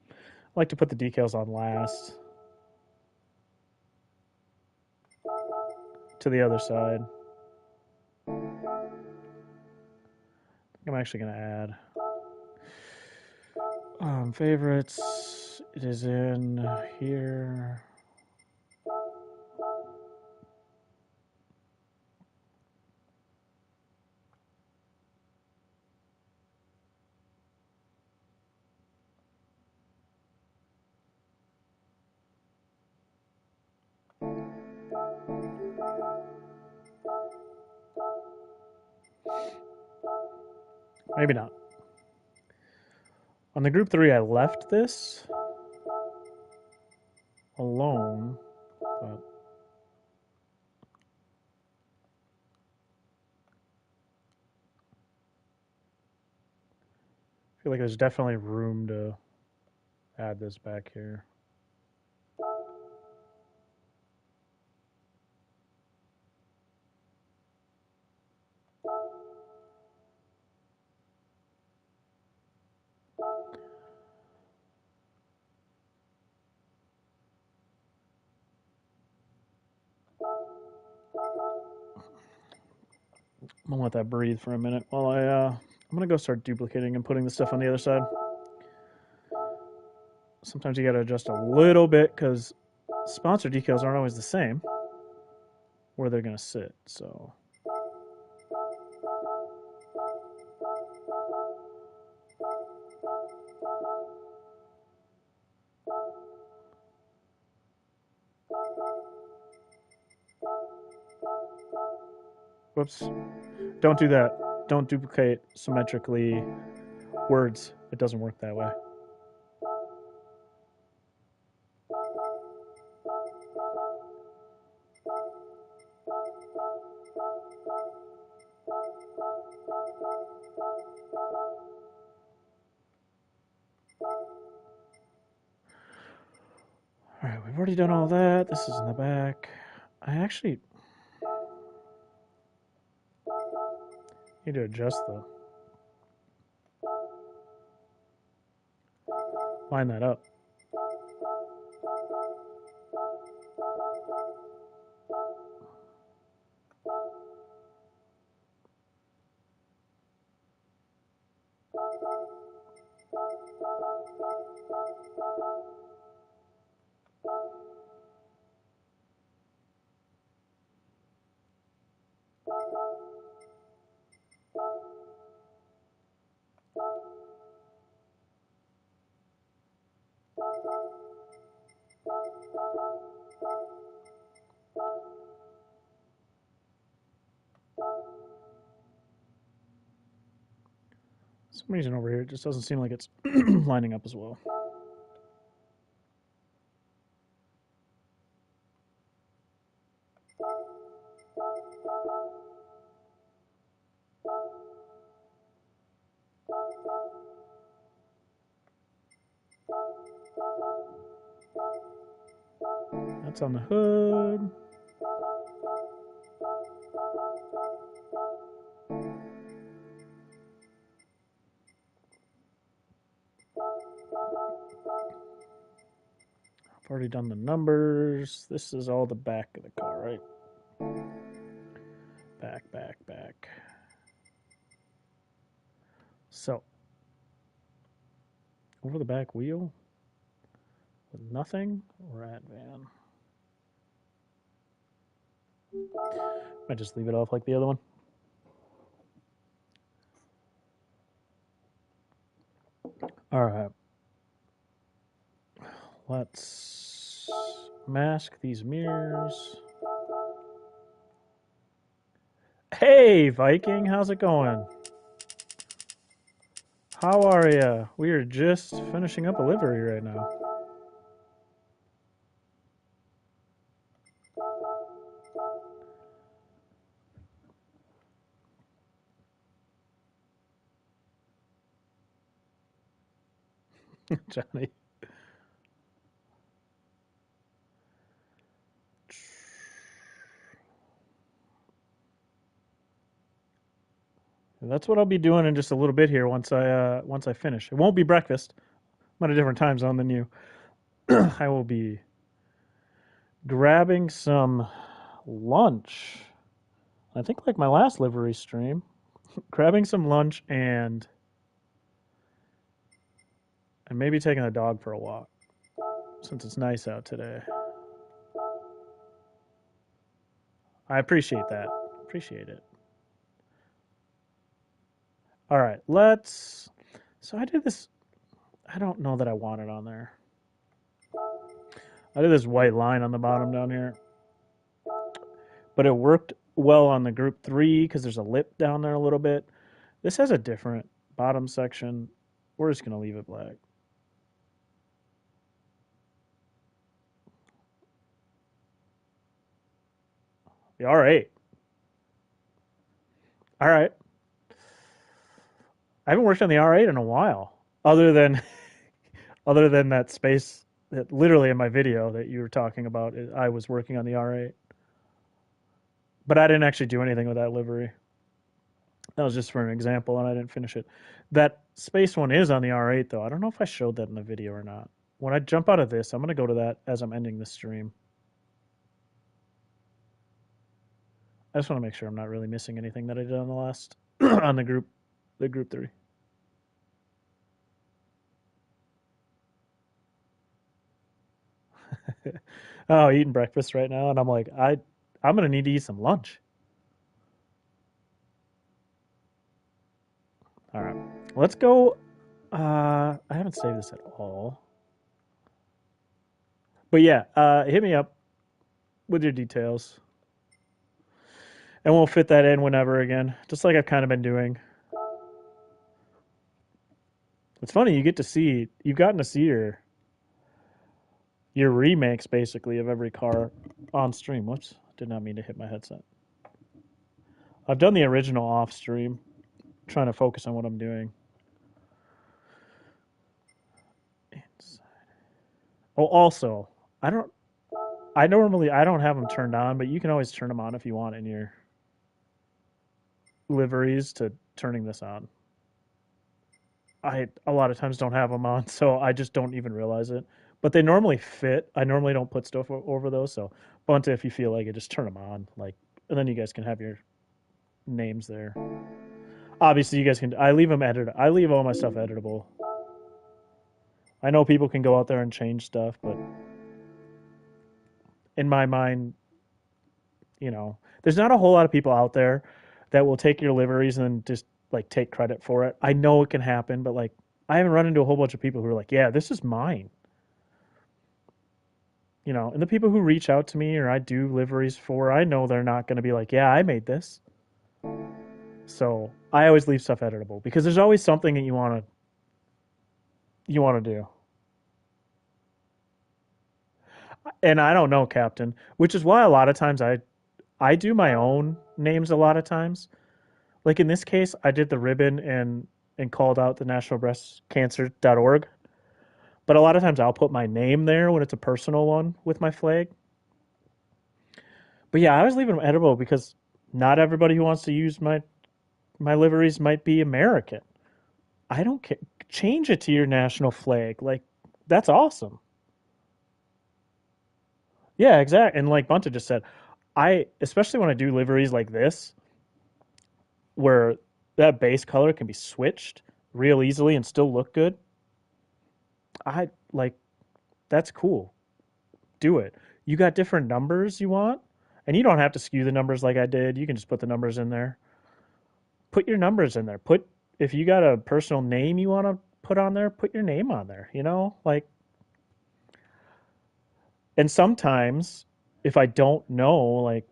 I like to put the decals on last to the other side. I'm actually going to add favorites. It is in here. Maybe not. On the group 3, I left this alone, but I feel like there's definitely room to add this back here. I'm gonna let that breathe for a minute while I'm gonna go start duplicating and putting the stuff on the other side. Sometimes you gotta adjust a little bit because sponsor decals aren't always the same where they're gonna sit. So whoops. Don't do that. Don't duplicate symmetrically words. It doesn't work that way. All right, we've already done all that. This is in the back. I actually need to adjust the line that up. For some reason over here, it just doesn't seem like it's lining up as well. That's on the hood. I've already done the numbers. This is all the back of the car, right? Back, back, back. So, over the back wheel with nothing, rat van. I just leave it off like the other one. All right. Let's mask these mirrors. Hey, Viking, how's it going? How are ya? We are just finishing up a livery right now. Johnny. That's what I'll be doing in just a little bit here once I finish. It won't be breakfast. I'm at a different time zone than you. I will be grabbing some lunch. I think like my last livery stream, grabbing some lunch and maybe taking the dog for a walk since it's nice out today. I appreciate that. Appreciate it. All right, let's. So I did this. I don't know that I want it on there. I did this white line on the bottom down here, but it worked well on the group 3 because there's a lip down there a little bit. This has a different bottom section. We're just gonna leave it black. The R8. All right. I haven't worked on the R8 in a while, other than that space that literally in my video that you were talking about. I was working on the R8, but I didn't actually do anything with that livery. That was just for an example, and I didn't finish it. That space one is on the R8 though. I don't know if I showed that in the video or not. When I jump out of this, I'm gonna go to that as I'm ending the stream. I just want to make sure I'm not really missing anything that I did on the last on the group 3. Oh, eating breakfast right now, and I'm like, I'm gonna need to eat some lunch. All right, let's go. I haven't saved this at all, but yeah, hit me up with your details, and we'll fit that in whenever again, just like I've kind of been doing. It's funny you've gotten to see your remakes basically of every car on stream. Whoops, did not mean to hit my headset. I've done the original off stream, trying to focus on what I'm doing. Oh, also, I don't. I don't have them turned on, but you can always turn them on if you want in your liveries to turning this on. I a lot of times don't have them on, so I just don't even realize it. But they normally fit. I normally don't put stuff over those. So, Bunta, if you feel like it, just turn them on, like, and then you guys can have your names there. Obviously, you guys can. I leave them edited. I leave all my stuff editable. I know people can go out there and change stuff, but in my mind, there's not a whole lot of people out there that will take your liveries and just like take credit for it. I know it can happen, but like I haven't run into a whole bunch of people who are like, "Yeah, this is mine." And the people who reach out to me or I do liveries for, I know they're not going to be like, "Yeah, I made this." So I always leave stuff editable because there's always something that you want to do. And I don't know, Captain, which is why a lot of times I do my own names a lot of times. Like in this case, I did the ribbon and called out the nationalbreastcancer.org. But a lot of times I'll put my name there when it's a personal one with my flag. But yeah, I was leaving them editable because not everybody who wants to use my liveries might be American. I don't care. Change it to your national flag. Like that's awesome. Yeah, exactly. And like Bunta just said, I especially when I do liveries like this, where that base color can be switched real easily and still look good. I like that's cool. Do it. You got different numbers you want, and you don't have to skew the numbers like I did. You can just put the numbers in there. Put your numbers in there. Put if you got a personal name you want to put on there, put your name on there. Like and sometimes if I don't know, like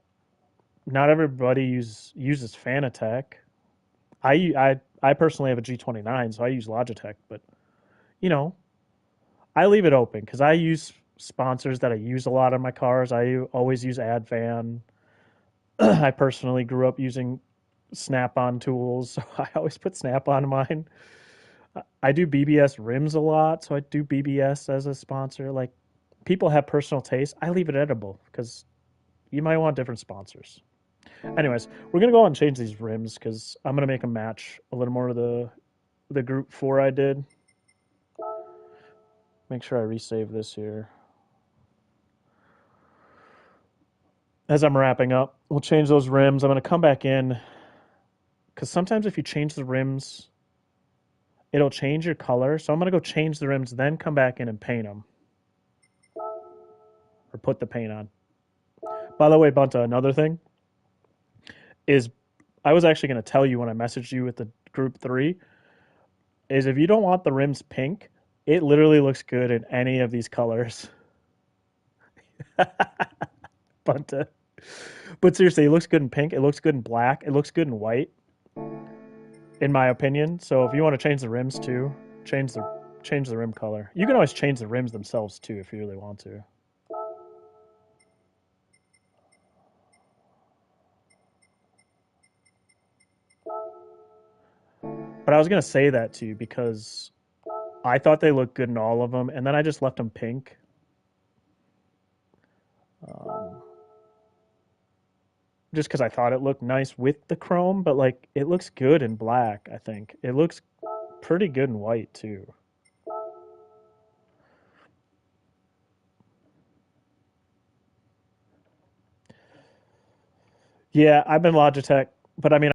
not everybody uses Fanatec. I personally have a G29, so I use Logitech, but you know, I leave it open because I use sponsors that I use a lot on my cars. I always use Advan. I personally grew up using Snap-on tools, so I always put Snap-on in mine. I do BBS rims a lot, so I do BBS as a sponsor. Like people have personal taste. I leave it editable because you might want different sponsors. Anyways, we're gonna go on and change these rims because I'm gonna make them match a little more of the group 4 I did. Make sure I resave this here. As I'm wrapping up, we'll change those rims. I'm going to come back in because sometimes if you change the rims, it'll change your color. So I'm going to go change the rims, then come back in and paint them or put the paint on. By the way, Bunta, another thing is I was actually going to tell you when I messaged you with the group 3 is if you don't want the rims pink, it literally looks good in any of these colors. Bunta. But seriously, it looks good in pink. It looks good in black. It looks good in white, in my opinion. So if you want to change the rims too, change the rim color. You can always change the rims themselves too if you really want to. But I was gonna say that to you because I thought they looked good in all of them, and then I just left them pink. Um, just because I thought it looked nice with the chrome, but like it looks good in black. I think it looks pretty good in white too. Yeah, I've been Logitech, but I mean,